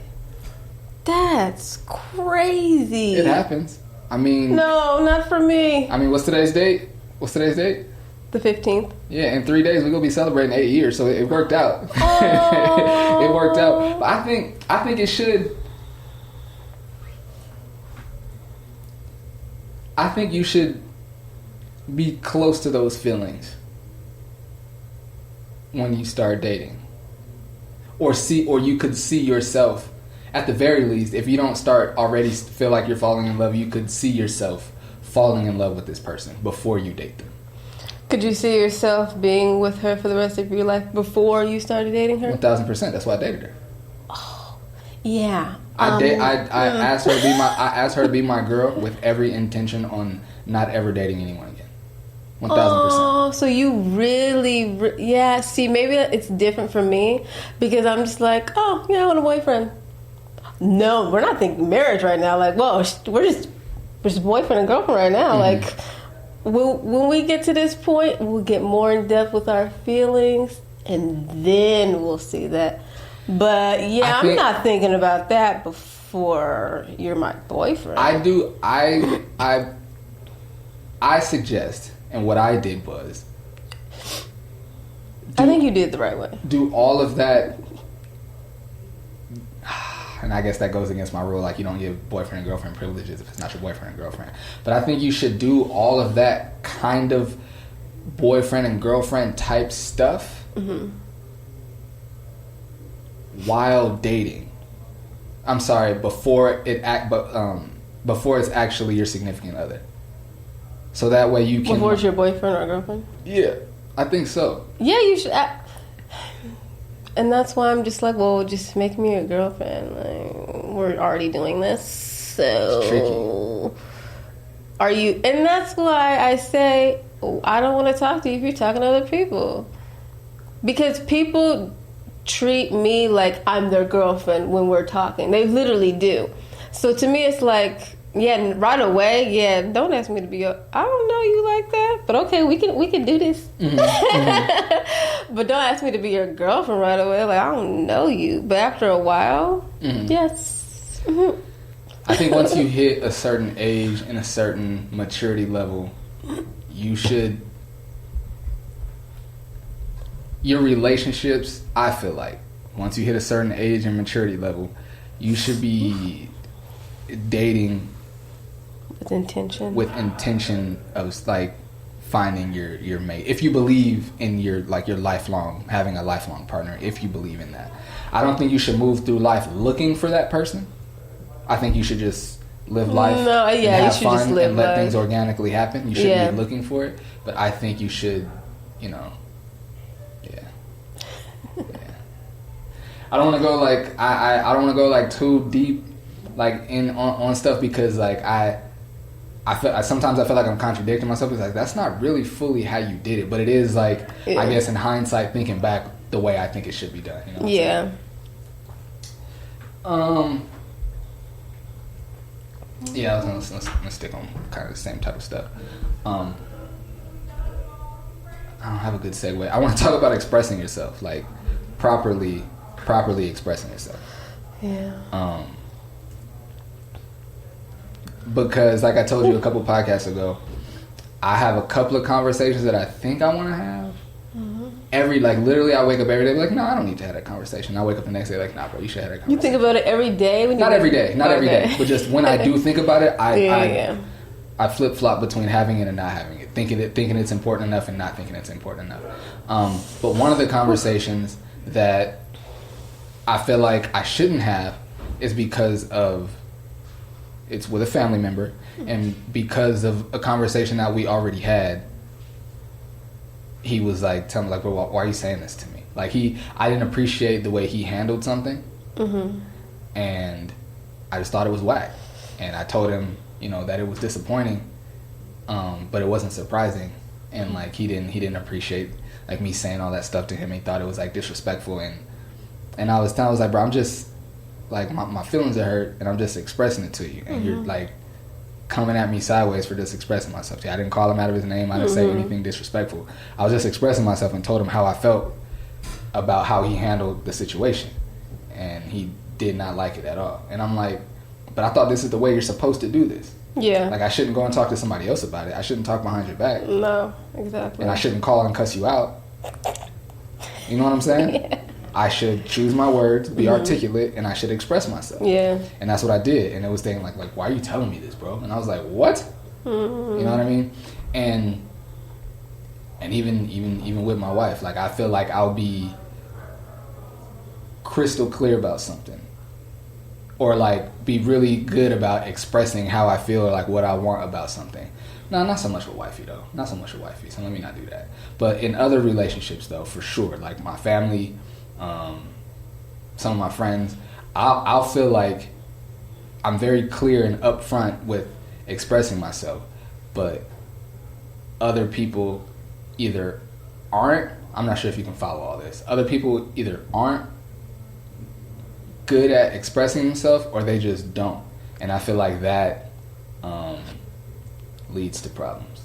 That's crazy. It happens. I mean, no, not for me. I mean, what's today's date? The 15th. Yeah, in 3 days we're gonna be celebrating 8 years, so it worked out. Oh. It worked out. But I think it should. I think you should be close to those feelings when you start dating, or you could see yourself. At the very least, if you don't start already feel like you're falling in love, you could see yourself falling in love with this person before you date them. Could you see yourself being with her for the rest of your life before you started dating her? 1,000%. That's why I dated her. Oh, yeah. I asked her to be my girl with every intention on not ever dating anyone again. 1,000%. Oh, so you really, yeah. See, maybe it's different for me because I'm just like, oh, yeah, I want a boyfriend. No, we're not thinking marriage right now. Like, whoa, we're just boyfriend and girlfriend right now. Mm-hmm. Like, when we get to this point, we'll get more in depth with our feelings, and then we'll see that. But yeah, I'm not thinking about that before you're my boyfriend. I do. I suggest, and what I did was, I think you did the right way. Do all of that. And I guess that goes against my rule, like you don't give boyfriend and girlfriend privileges if it's not your boyfriend and girlfriend. But I think you should do all of that kind of boyfriend and girlfriend type stuff while dating. I'm sorry, before it's actually your significant other. So that way you can. Before it's your boyfriend or girlfriend? Yeah, I think so. Yeah, you should. And that's why I'm just like, well, just make me your girlfriend. Like, we're already doing this, so it's tricky. Are you? And that's why I say I don't want to talk to you if you're talking to other people, because people treat me like I'm their girlfriend when we're talking. They literally do. So to me, it's like, yeah, right away, yeah, don't ask me to be your. I don't know you like that, but okay, we can do this. But don't ask me to be your girlfriend right away. Like, I don't know you, but after a while, yes. I think once you hit a certain age and a certain maturity level, you should. Your relationships, I feel like, once you hit a certain age and maturity level, you should be dating with intention of like finding your mate. If you believe in your lifelong, having a lifelong partner, if you believe in that, I don't think you should move through life looking for that person. I think you should just live life and have fun and let things organically happen. You shouldn't be looking for it, but I think you should, yeah. I don't want to go like I don't want to go like too deep like in on stuff, because like sometimes I feel like I'm contradicting myself. It's like that's not really fully how you did it, but it is like I guess in hindsight, thinking back, the way I think it should be done. You know yeah, let's stick on kind of the same type of stuff. I don't have a good segue. I want to talk about expressing yourself, like properly expressing yourself. Yeah. Because like I told you a couple podcasts ago, I have a couple of conversations that I think I want to have. Literally I wake up every day like, no, I don't need to have that conversation. I wake up the next day like, nah, bro, you should have that conversation. You think about it every day? Not every day, but just when I do think about it, I flip-flop between having it and not having it, thinking it's important enough and not thinking it's important enough. But one of the conversations that I feel like I shouldn't have is because of it's with a family member, and because of a conversation that we already had, he was like telling me like, well, why are you saying this to me? Like I didn't appreciate the way he handled something, and I just thought it was whack. And I told him, that it was disappointing, but it wasn't surprising, and like he didn't appreciate like me saying all that stuff to him. He thought it was like disrespectful, and I was like, bro, I'm just like my feelings are hurt, and I'm just expressing it to you, and you're like coming at me sideways for just expressing myself to you. I didn't call him out of his name. I didn't say anything disrespectful. I was just expressing myself and told him how I felt about how he handled the situation, and he did not like it at all. And I'm like, but I thought this is the way you're supposed to do this. Yeah. Like, I shouldn't go and talk to somebody else about it. I shouldn't talk behind your back. No, exactly. And I shouldn't call and cuss you out. You know what I'm saying? Yeah. I should choose my words, be articulate, and I should express myself. Yeah. And that's what I did. And it was thinking like, why are you telling me this, bro? And I was like, what? You know what I mean? And even with my wife, like, I feel like I'll be crystal clear about something, or like be really good about expressing how I feel or like what I want about something. No, not so much with wifey though. Not so much with wifey. So let me not do that. But in other relationships though, for sure, like my family, some of my friends, I'll feel like I'm very clear and upfront with expressing myself. But other people either aren't. I'm not sure if you can follow all this. Other people either aren't good at expressing themselves, or they just don't, and I feel like that leads to problems.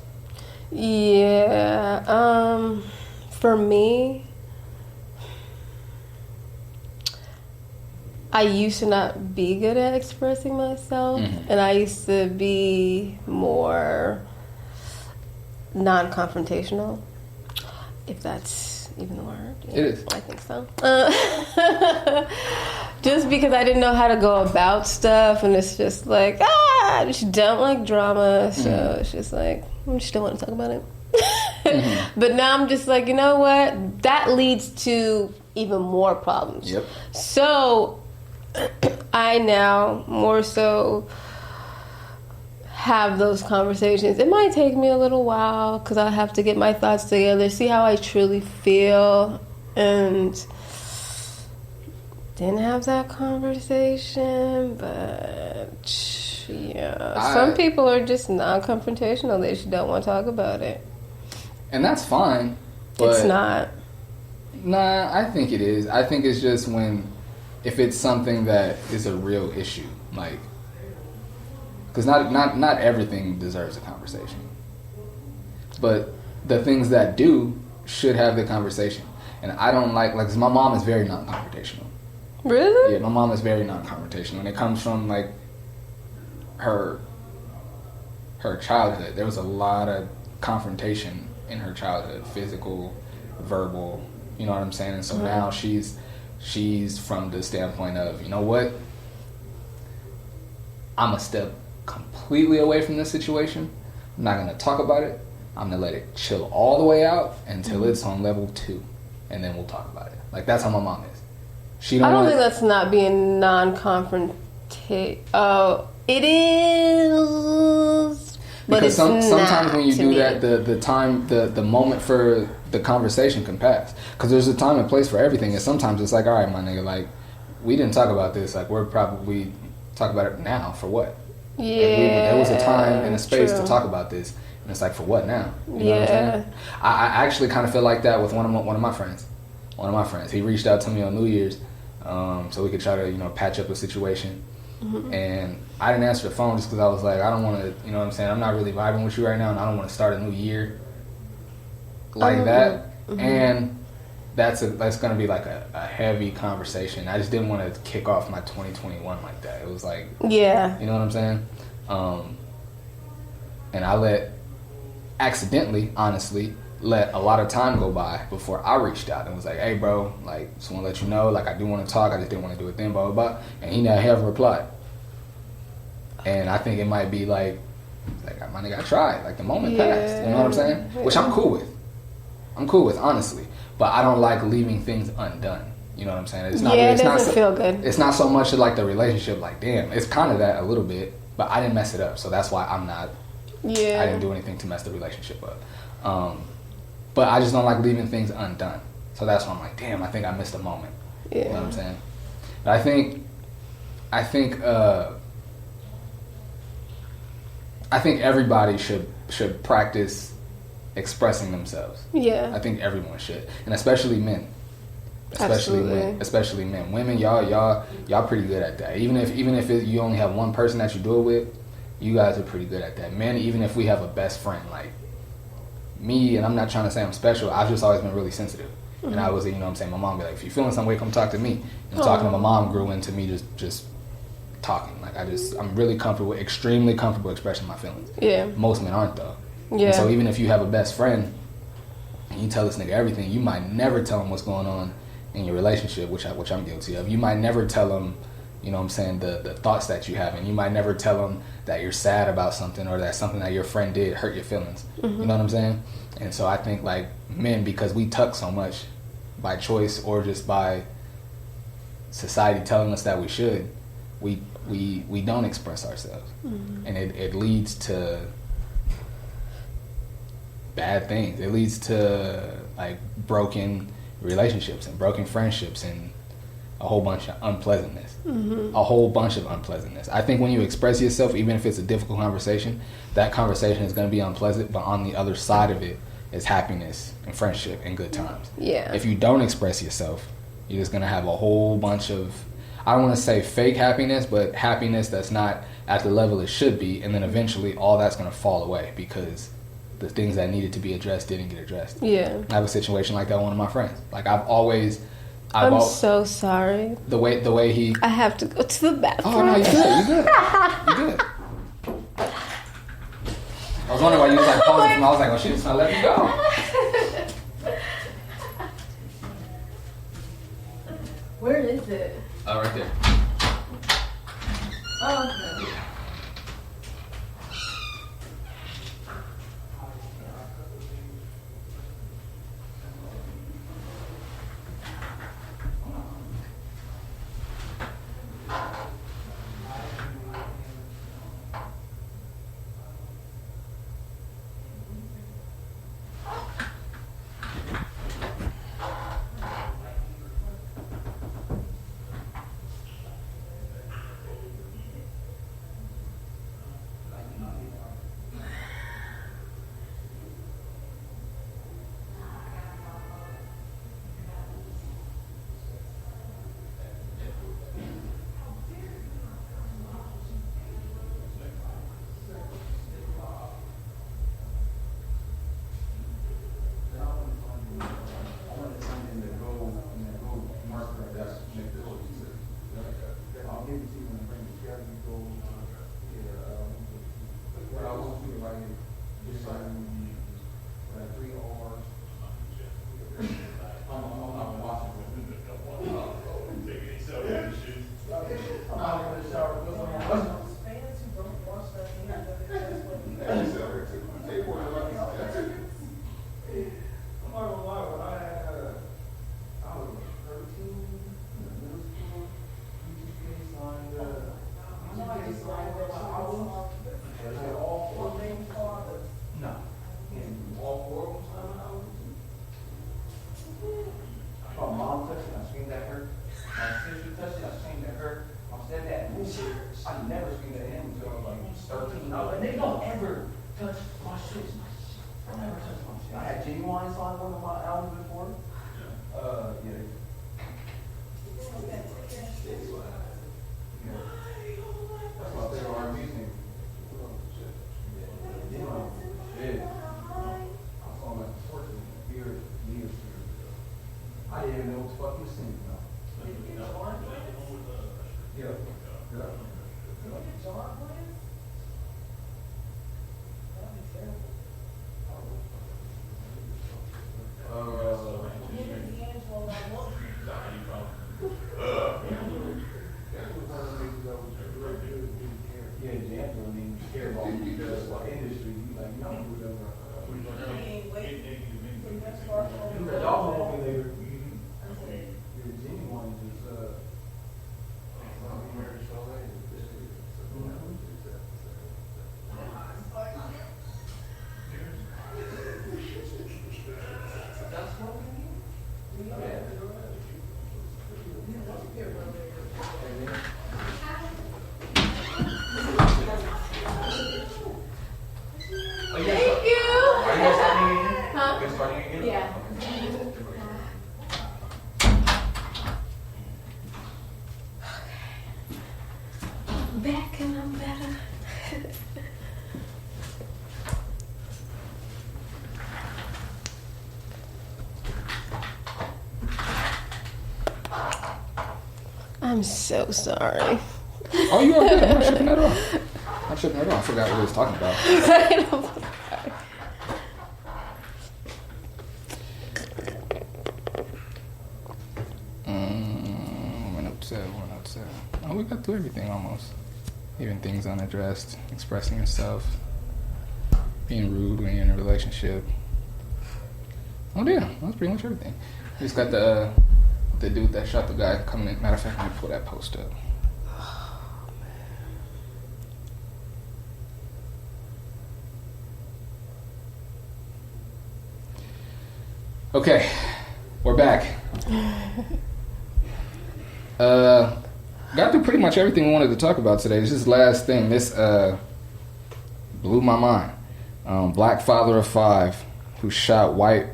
Yeah. For me, I used to not be good at expressing myself, and I used to be more non-confrontational, if that's even the word. It is. I think so. Just because I didn't know how to go about stuff, and it's just like, I just don't like drama, so it's just like, I just don't want to talk about it. But now I'm just like, you know what? That leads to even more problems. Yep. So I now more so have those conversations. It might take me a little while because I have to get my thoughts together, see how I truly feel, and didn't have that conversation. But yeah, some people are just non-confrontational. They just don't want to talk about it, and that's fine. But it's not. Nah, I think it is. I think it's just if it's something that is a real issue, like. Because not everything deserves a conversation. But the things that do should have the conversation. And I don't like 'cause my mom is very non-confrontational. Really? Yeah, my mom is very non-confrontational. When it comes from, like, her childhood, there was a lot of confrontation in her childhood. Physical, verbal, you know what I'm saying? And so now she's from the standpoint of, you know what? I'm a step completely away from this situation. I'm not going to talk about it. I'm going to let it chill all the way out until it's on level 2, and then we'll talk about it. Like, that's how my mom is. I don't think that's not being non-confrontational. Oh, it is. But because sometimes when you do that, the moment for the conversation can pass. Because there's a time and place for everything, and sometimes it's like, all right, my nigga, like, we didn't talk about this. Like, we're probably talk about it now for what? Yeah, like there was a time and a space to talk about this, and it's like, for what now? You know what I'm saying? I actually kind of feel like that with one of my friends. One of my friends, he reached out to me on New Year's, so we could try to patch up a situation. And I didn't answer the phone just because I was like, I don't want to, you know what I'm saying? I'm not really vibing with you right now, and I don't want to start a new year like that. And that's going to be like a heavy conversation. I just didn't want to kick off my 2021 like that. It was like, you know what I'm saying? And I accidentally, honestly, let a lot of time go by before I reached out and was like, hey, bro, like, just want to let you know, like, I do want to talk. I just didn't want to do it then, blah, blah, blah. And he never replied. And I think it might be like my nigga, I tried. Like, the moment passed. You know what I'm saying? Which I'm cool with. Honestly. But I don't like leaving things undone. You know what I'm saying? It's not. It doesn't feel good. It's not so much like the relationship. Like, damn, it's kind of that a little bit. But I didn't mess it up, so that's why I'm not. Yeah. I didn't do anything to mess the relationship up. But I just don't like leaving things undone. So that's why I'm like, damn, I think I missed a moment. Yeah. You know what I'm saying? But I think everybody should practice expressing themselves. Yeah. I think everyone should, and especially men. Especially men. Women, y'all pretty good at that. Even if you only have one person that you do it with, you guys are pretty good at that. Men, even if we have a best friend, like me, and I'm not trying to say I'm special, I've just always been really sensitive. Mm-hmm. And I was, what I'm saying, my mom be like, if you're feeling some way, come talk to me. And talking to my mom grew into me just talking. Like I'm really comfortable, extremely comfortable expressing my feelings. Yeah. Most men aren't though. Yeah. And so even if you have a best friend and you tell this nigga everything, you might never tell him what's going on in your relationship, which I'm guilty of. You might never tell him, the thoughts that you have, and you might never tell him that you're sad about something or that something that your friend did hurt your feelings. Mm-hmm. You know what I'm saying? And so I think like men, because we tuck so much by choice or just by society telling us that we should, we don't express ourselves. Mm-hmm. And it leads to bad things. It leads to like broken relationships and broken friendships and a whole bunch of unpleasantness. Mm-hmm. A whole bunch of unpleasantness. I think when you express yourself, even if it's a difficult conversation, that conversation is going to be unpleasant, but on the other side of it is happiness and friendship and good times. Yeah. If you don't express yourself, you're just going to have a whole bunch of, I don't want to say fake happiness, but happiness that's not at the level it should be, and then eventually all that's going to fall away because the things that needed to be addressed didn't get addressed. Yeah. I have a situation like that with one of my friends. Like I'm so sorry. The way he... I have to go to the bathroom. Oh, no, you good. I was wondering why you was like pausing from. I was like, oh, she just gonna let me go. Where is it? Oh, right there. Oh, okay. back and I'm better. I'm so sorry. Oh, you are good. I'm not tripping at all. I'm not tripping at all. I forgot what we was talking about. I'm sorry. Went upset. Oh, we got through everything almost. Even things unaddressed, expressing yourself, being rude when you're in a relationship. Oh, damn. That's pretty much everything. We just got the dude that shot the guy coming in. Matter of fact, let me pull that post up. Okay, we're back. Got through pretty much everything we wanted to talk about today. This is last thing. This blew my mind. Black father of 5 who shot white.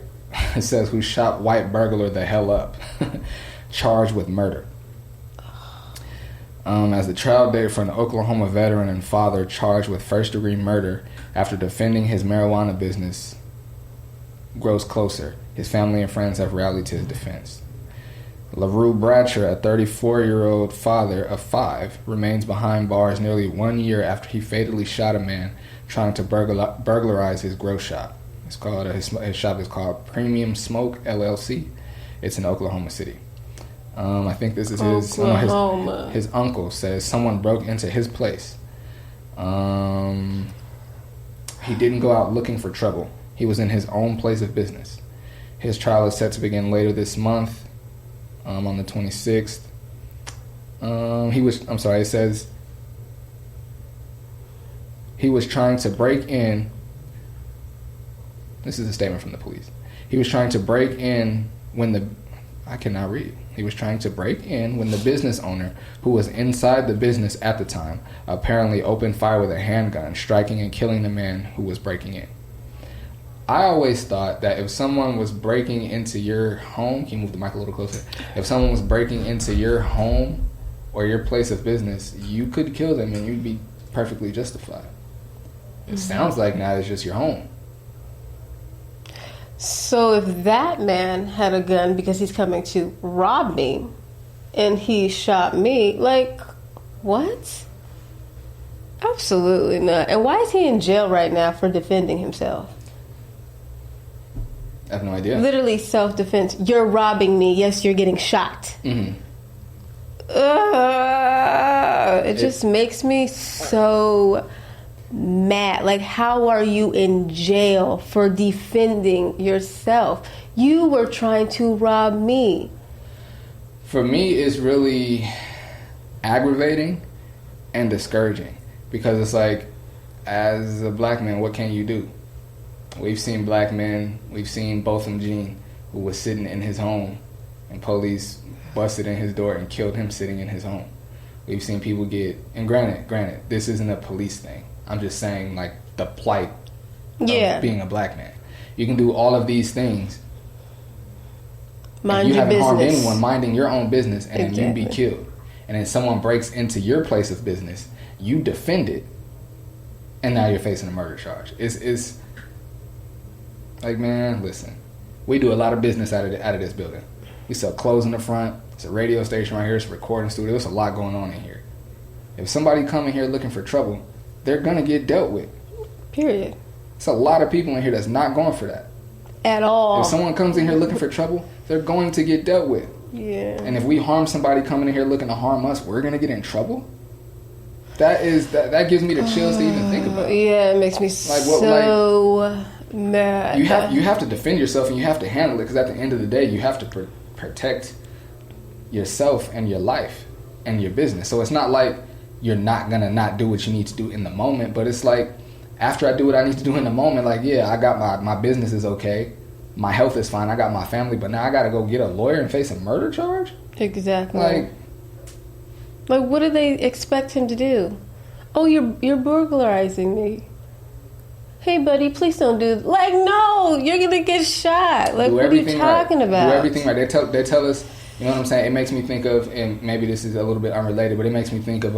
It says who shot white burglar the hell up, charged with murder. As the trial date for an Oklahoma veteran and father charged with first-degree murder after defending his marijuana business grows closer, his family and friends have rallied to his defense. LaRue Bratcher, a 34-year-old father of 5, remains behind bars nearly 1 year after he fatally shot a man trying to burglarize his grow shop. It's called his shop is called Premium Smoke LLC. It's in Oklahoma City. I think this is his uncle says someone broke into his place. He didn't go out looking for trouble. He was in his own place of business. His trial is set to begin later this month, on the 26th. It says he was trying to break in. This is a statement from the police. He was trying to break in I cannot read. He was trying to break in when the business owner, who was inside the business at the time, apparently opened fire with a handgun, striking and killing the man who was breaking in. I always thought that if someone was breaking into your home, can you move the mic a little closer? If someone was breaking into your home or your place of business, you could kill them and you'd be perfectly justified. It sounds like now it's just your home. So if that man had a gun because he's coming to rob me and he shot me, like, what? Absolutely not. And why is he in jail right now for defending himself? I have no idea. Literally self-defense. You're robbing me. Yes, you're getting shot. Mm-hmm. It just makes me so mad. Like, how are you in jail for defending yourself? You were trying to rob me. For me, it's really aggravating and discouraging because it's like, as a black man, what can you do? We've seen black men, we've seen Botham Jean, who was sitting in his home, and police busted in his door and killed him sitting in his home. We've seen people and granted, this isn't a police thing. I'm just saying, like, the plight of being a black man. You can do all of these things. Mind you your haven't harmed business. anyone, minding your own business, and Exactly. then you be killed. And then someone breaks into your place of business, you defend it, and now you're facing a murder charge. It's like, man, listen. We do a lot of business out of this building. We sell clothes in the front. It's a radio station right here. It's a recording studio. There's a lot going on in here. If somebody come in here looking for trouble, they're going to get dealt with. Period. It's a lot of people in here that's not going for that. At all. If someone comes in here looking for trouble, they're going to get dealt with. Yeah. And if we harm somebody coming in here looking to harm us, we're going to get in trouble? That gives me the chills to even think about. Yeah, it makes me mad. You have to defend yourself and you have to handle it because at the end of the day, you have to protect yourself and your life and your business. So it's not like you're not going to not do what you need to do in the moment, but it's like after I do what I need to do in the moment, like, yeah, I got my business is okay. My health is fine. I got my family, but now I got to go get a lawyer and face a murder charge? Exactly. Like, what do they expect him to do? Oh, you're burglarizing me. Hey, buddy, please don't do that. Like, no, you're going to get shot. Like, what are you talking about? Do everything right. They tell us, you know what I'm saying? It makes me think of, and maybe this is a little bit unrelated, but it makes me think of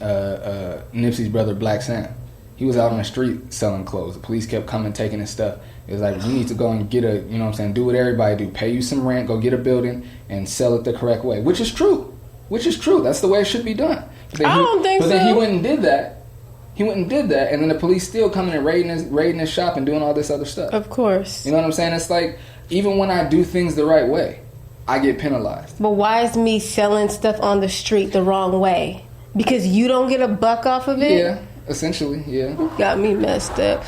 Nipsey's brother, Black Sam. He was out on the street selling clothes. The police kept coming, taking his stuff. It was like, you need to go and get a, you know what I'm saying, do what everybody do. Pay you some rent, go get a building, and sell it the correct way. Which is true. That's the way it should be done. I don't think so. But then he went and did that. And then the police still coming and raiding his shop and doing all this other stuff. Of course. You know what I'm saying? It's like, even when I do things the right way, I get penalized. But why is me selling stuff on the street the wrong way? Because you don't get a buck off of it? Yeah, essentially, yeah. Got me messed up.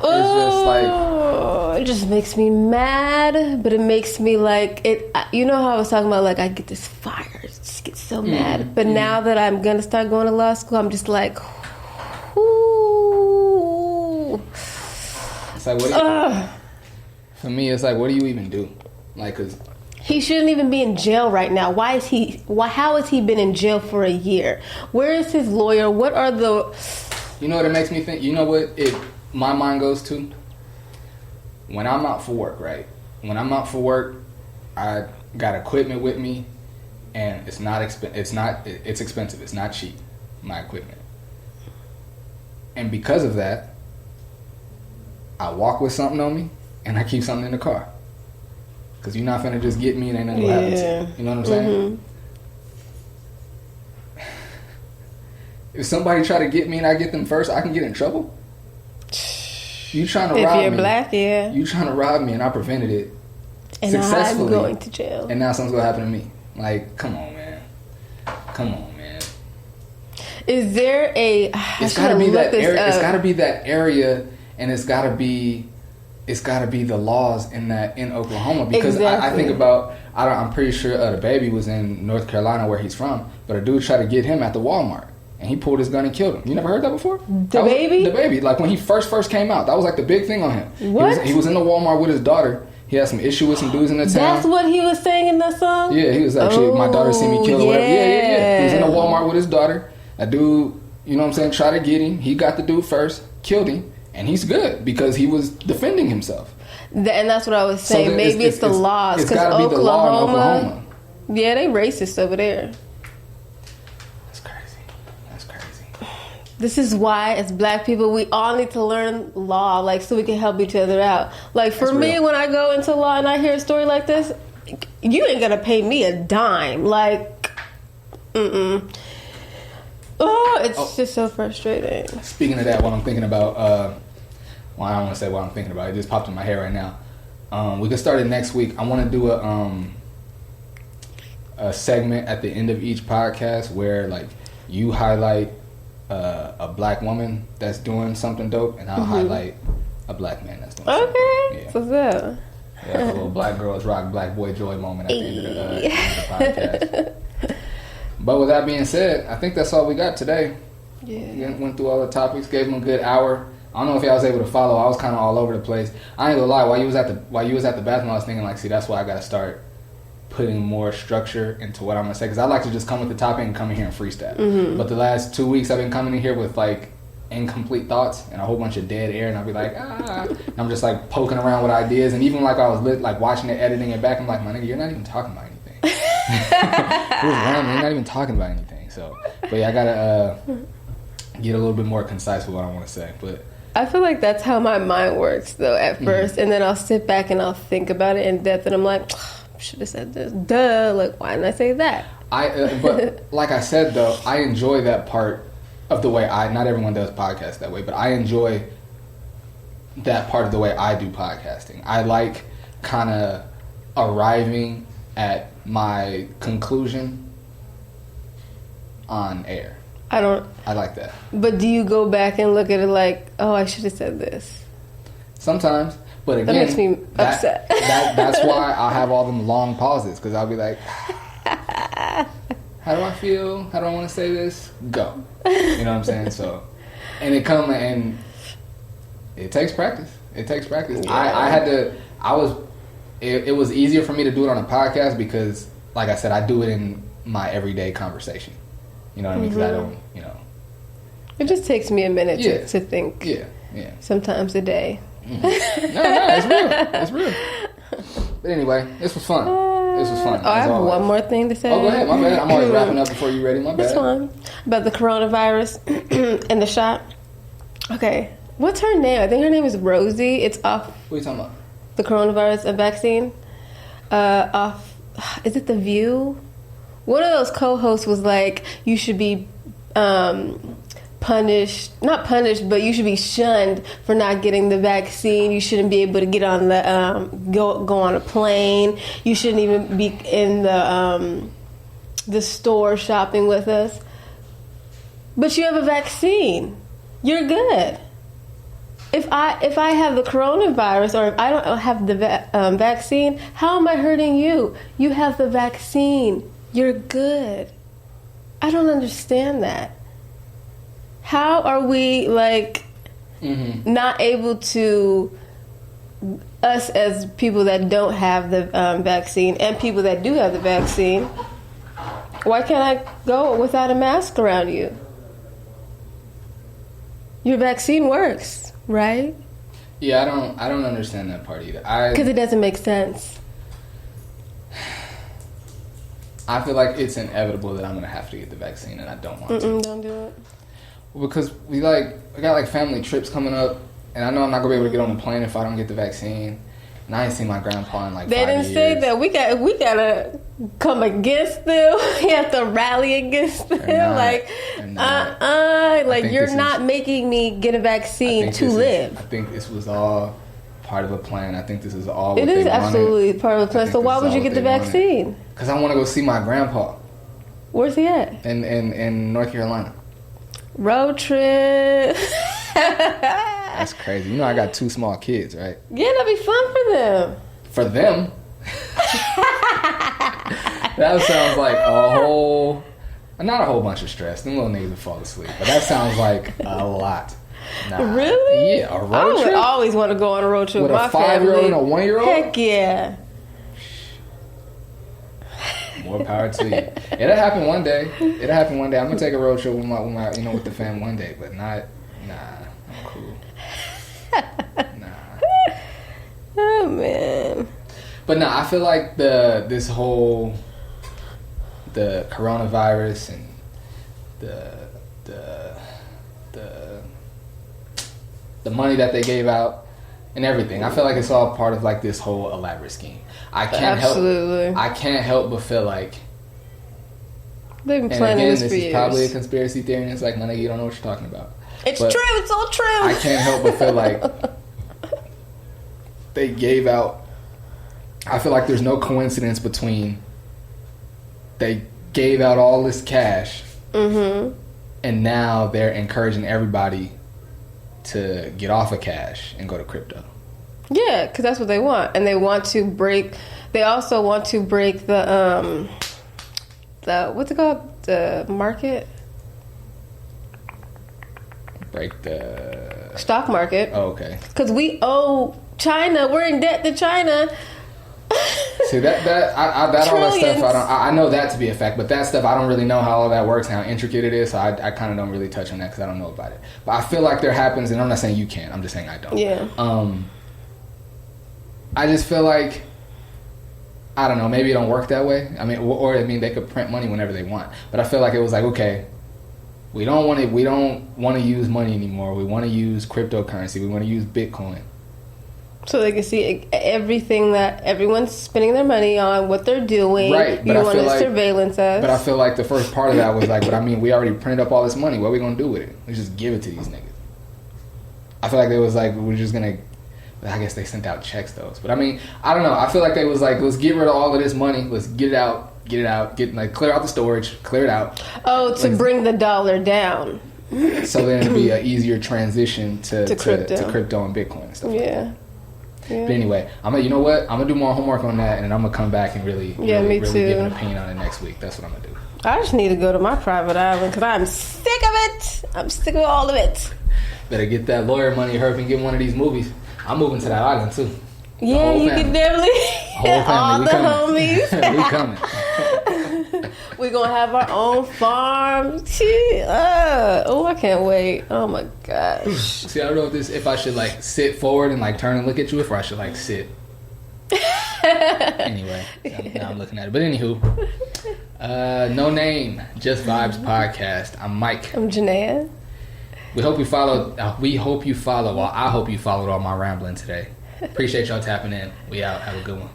It just makes me mad, but it makes me like it. You know how I was talking about, like, I get this fire, I just get so mad. But now that I'm gonna start going to law school, I'm just like, ooh. It's like, for me, it's like, what do you even do? Like, 'cause he shouldn't even be in jail right now. How has he been in jail for a year? Where is his lawyer? What are the... You know what it makes me think? You know what my mind goes to? When I'm out for work, right? When I'm out for work, I got equipment with me, and it's expensive. It's not cheap, my equipment. And because of that, I walk with something on me, and I keep something in the car. Because you're not finna just get me and ain't nothing gonna happen to you. You know what I'm saying? If somebody try to get me and I get them first, I can get in trouble. You trying to rob me. If you're black, yeah. You trying to rob me and I prevented it and successfully. I'm going to jail. And now something's gonna happen to me. Like, come on, man. Is there a... It's gotta be that area. It's gotta be that area, and it's gotta be the laws in Oklahoma, because exactly. I think about, I'm pretty sure the baby was in North Carolina where he's from, but a dude tried to get him at the Walmart and he pulled his gun and killed him. You never heard that before? The baby, like when he first came out, that was like the big thing on him. What? He was in the Walmart with his daughter. He had some issue with some dudes in the town. That's what he was saying in that song? Yeah, he was actually, my daughter seen me kill or whatever. Yeah. He was in the Walmart with his daughter. A dude, you know what I'm saying, tried to get him. He got the dude first, killed him. And he's good because he was defending himself. And that's what I was saying. So maybe it's the laws. It's got to be the law in Oklahoma. Yeah, they racist over there. That's crazy. This is why, as black people, we all need to learn law, like, so we can help each other out. Like, for me, when I go into law and I hear a story like this, you ain't gonna pay me a dime. Like, it's just so frustrating. Speaking of that, what I'm thinking about, I don't want to say what I'm thinking about. It just popped in my head right now. We could start it next week. I want to do a segment at the end of each podcast where, like, you highlight a black woman that's doing something dope, and I'll highlight a black man that's doing something dope. Yeah. What's that? Yeah, a little Black Girls Rock, Black Boy Joy moment at the end of the podcast. But with that being said, I think that's all we got today. Yeah. We went through all the topics, gave them a good hour. I don't know if y'all was able to follow. I was kind of all over the place. I ain't gonna lie. While you was at the bathroom, I was thinking, like, see, that's why I gotta start putting more structure into what I'm gonna say, because I like to just come with the topic and come in here and freestyle. But the last 2 weeks, I've been coming in here with, like, incomplete thoughts and a whole bunch of dead air, and I'll be like, and I'm just, like, poking around with ideas, and even like I was like watching it, editing it back, I'm like, my nigga, you're not even talking about anything. You're not even talking about anything. So, but yeah, I gotta get a little bit more concise with what I want to say. But I feel like that's how my mind works, though, at first, and then I'll sit back and I'll think about it in depth, and I'm like, should have said this. Duh, like, why didn't I say that? But like I said, though, I enjoy that part of the way not everyone does podcasts that way, but I enjoy that part of the way I do podcasting. I like kind of arriving at my conclusion on air. I like that. But do you go back and look at it like, oh, I should have said this? Sometimes. But again, that makes me upset. That's why I have all them long pauses, because I'll be like, how do I feel? How do I want to say this? Go. You know what I'm saying? So, and it takes practice. It takes practice. Yeah. It was easier for me to do it on a podcast because, like I said, I do it in my everyday conversation. You know what I mean? Because I don't, It just takes me a minute to think. Yeah. Sometimes a day. No, it's real. It's real. But anyway, this was fun. This was fun. Oh, I have one more thing to say. Oh, go ahead. My bad. I'm always wrapping up before you're ready. My bad. It's fine. About the coronavirus and the shot. Okay. What's her name? I think her name is Rosie. It's off. What are you talking about? The coronavirus vaccine. Off. Is it The View? One of those co-hosts was like, you should be punished, not punished, but you should be shunned for not getting the vaccine. You shouldn't be able to get on the go on a plane. You shouldn't even be in the store shopping with us. But you have a vaccine. You're good. If I have the coronavirus or if I don't have the vaccine, how am I hurting you? You have the vaccine. You're good. I don't understand that. How are we not able to, us as people that don't have the vaccine and people that do have the vaccine, why can't I go without a mask around you? Your vaccine works, right? Yeah, I don't understand that part either. Because it doesn't make sense. I feel like it's inevitable that I'm gonna have to get the vaccine, and I don't want to. Don't do it. Because we got family trips coming up, and I know I'm not gonna be able to get on the plane if I don't get the vaccine. And I ain't seen my grandpa in 5 years. They didn't say that. We gotta come against them. We have to rally against them. You're not making me get a vaccine to live. I think this was all part of a plan. I think this is all. It is absolutely part of a plan. So why would you get the vaccine? Because I want to go see my grandpa. Where's he at? In North Carolina. Road trip. That's crazy. You know I got 2 small kids, right? Yeah, that'd be fun for them. For them? That sounds like not a whole bunch of stress. Them little niggas would fall asleep. But that sounds like a lot. Nah. Really? Yeah, a road trip? I would always want to go on a road trip with my family. With a 5-year-old and a 1-year-old? Heck yeah. More power to you. It'll happen one day. I'm gonna take a road trip with my with the fam one day, but not. Nah, I'm cool. Nah. Oh man. But nah, I feel like the coronavirus and the money that they gave out and everything. I feel like it's all part of this whole elaborate scheme. I can't help but feel like they've been planning this for years. This is probably a conspiracy theory, and it's like, my nigga, you don't know what you're talking about. It's true. It's all true. I can't help but feel like they gave out. I feel like there's no coincidence between they gave out all this cash, and now they're encouraging everybody to get off of cash and go to crypto. Yeah, because that's what they want, and they want to break. They also want to break the what's it called? The market. Break the stock market. Oh, okay. Because we owe China. We're in debt to China. See that all that stuff. I know that to be a fact, but that stuff I don't really know how all that works and how intricate it is. So I kind of don't really touch on that because I don't know about it. But I feel like there happens, and I'm not saying you can't. I'm just saying I don't. Yeah. I just feel like, I don't know, maybe it don't work that way. I mean, they could print money whenever they want. But I feel like it was like, okay, we don't want to use money anymore. We want to use cryptocurrency. We want to use Bitcoin. So they can see everything that everyone's spending their money on, what they're doing. Right. You want to surveillance us. But I feel like the first part of that was like, but I mean, we already printed up all this money. What are we going to do with it? Let's just give it to these niggas. I feel like they was like, we're just going to, I guess they sent out checks though. But I mean, I don't know. I feel like they was like, let's get rid of all of this money. Let's get it out, clear out the storage, clear it out. Oh, to bring the dollar down. So then it'd be an easier transition to crypto and Bitcoin and stuff. Yeah. Like that. But anyway, you know what? I'm gonna do more homework on that, and then I'm gonna come back and really give an opinion on it next week. That's what I'm gonna do. I just need to go to my private island because I'm sick of it. I'm sick of all of it. Better get that lawyer money, Herb, and get one of these movies. I'm moving to that island too. Yeah, you can definitely. All the homies. We coming. We're gonna have our own farm. I can't wait. Oh my gosh. See, I don't know if I should sit forward and turn and look at you, if I should sit. Anyway, now I'm looking at it. But anywho, No Name, Just Vibes Podcast. I'm Mike. I'm Janaya. We hope you followed. We hope you follow. Well, I hope you followed all my rambling today. Appreciate y'all tapping in. We out. Have a good one.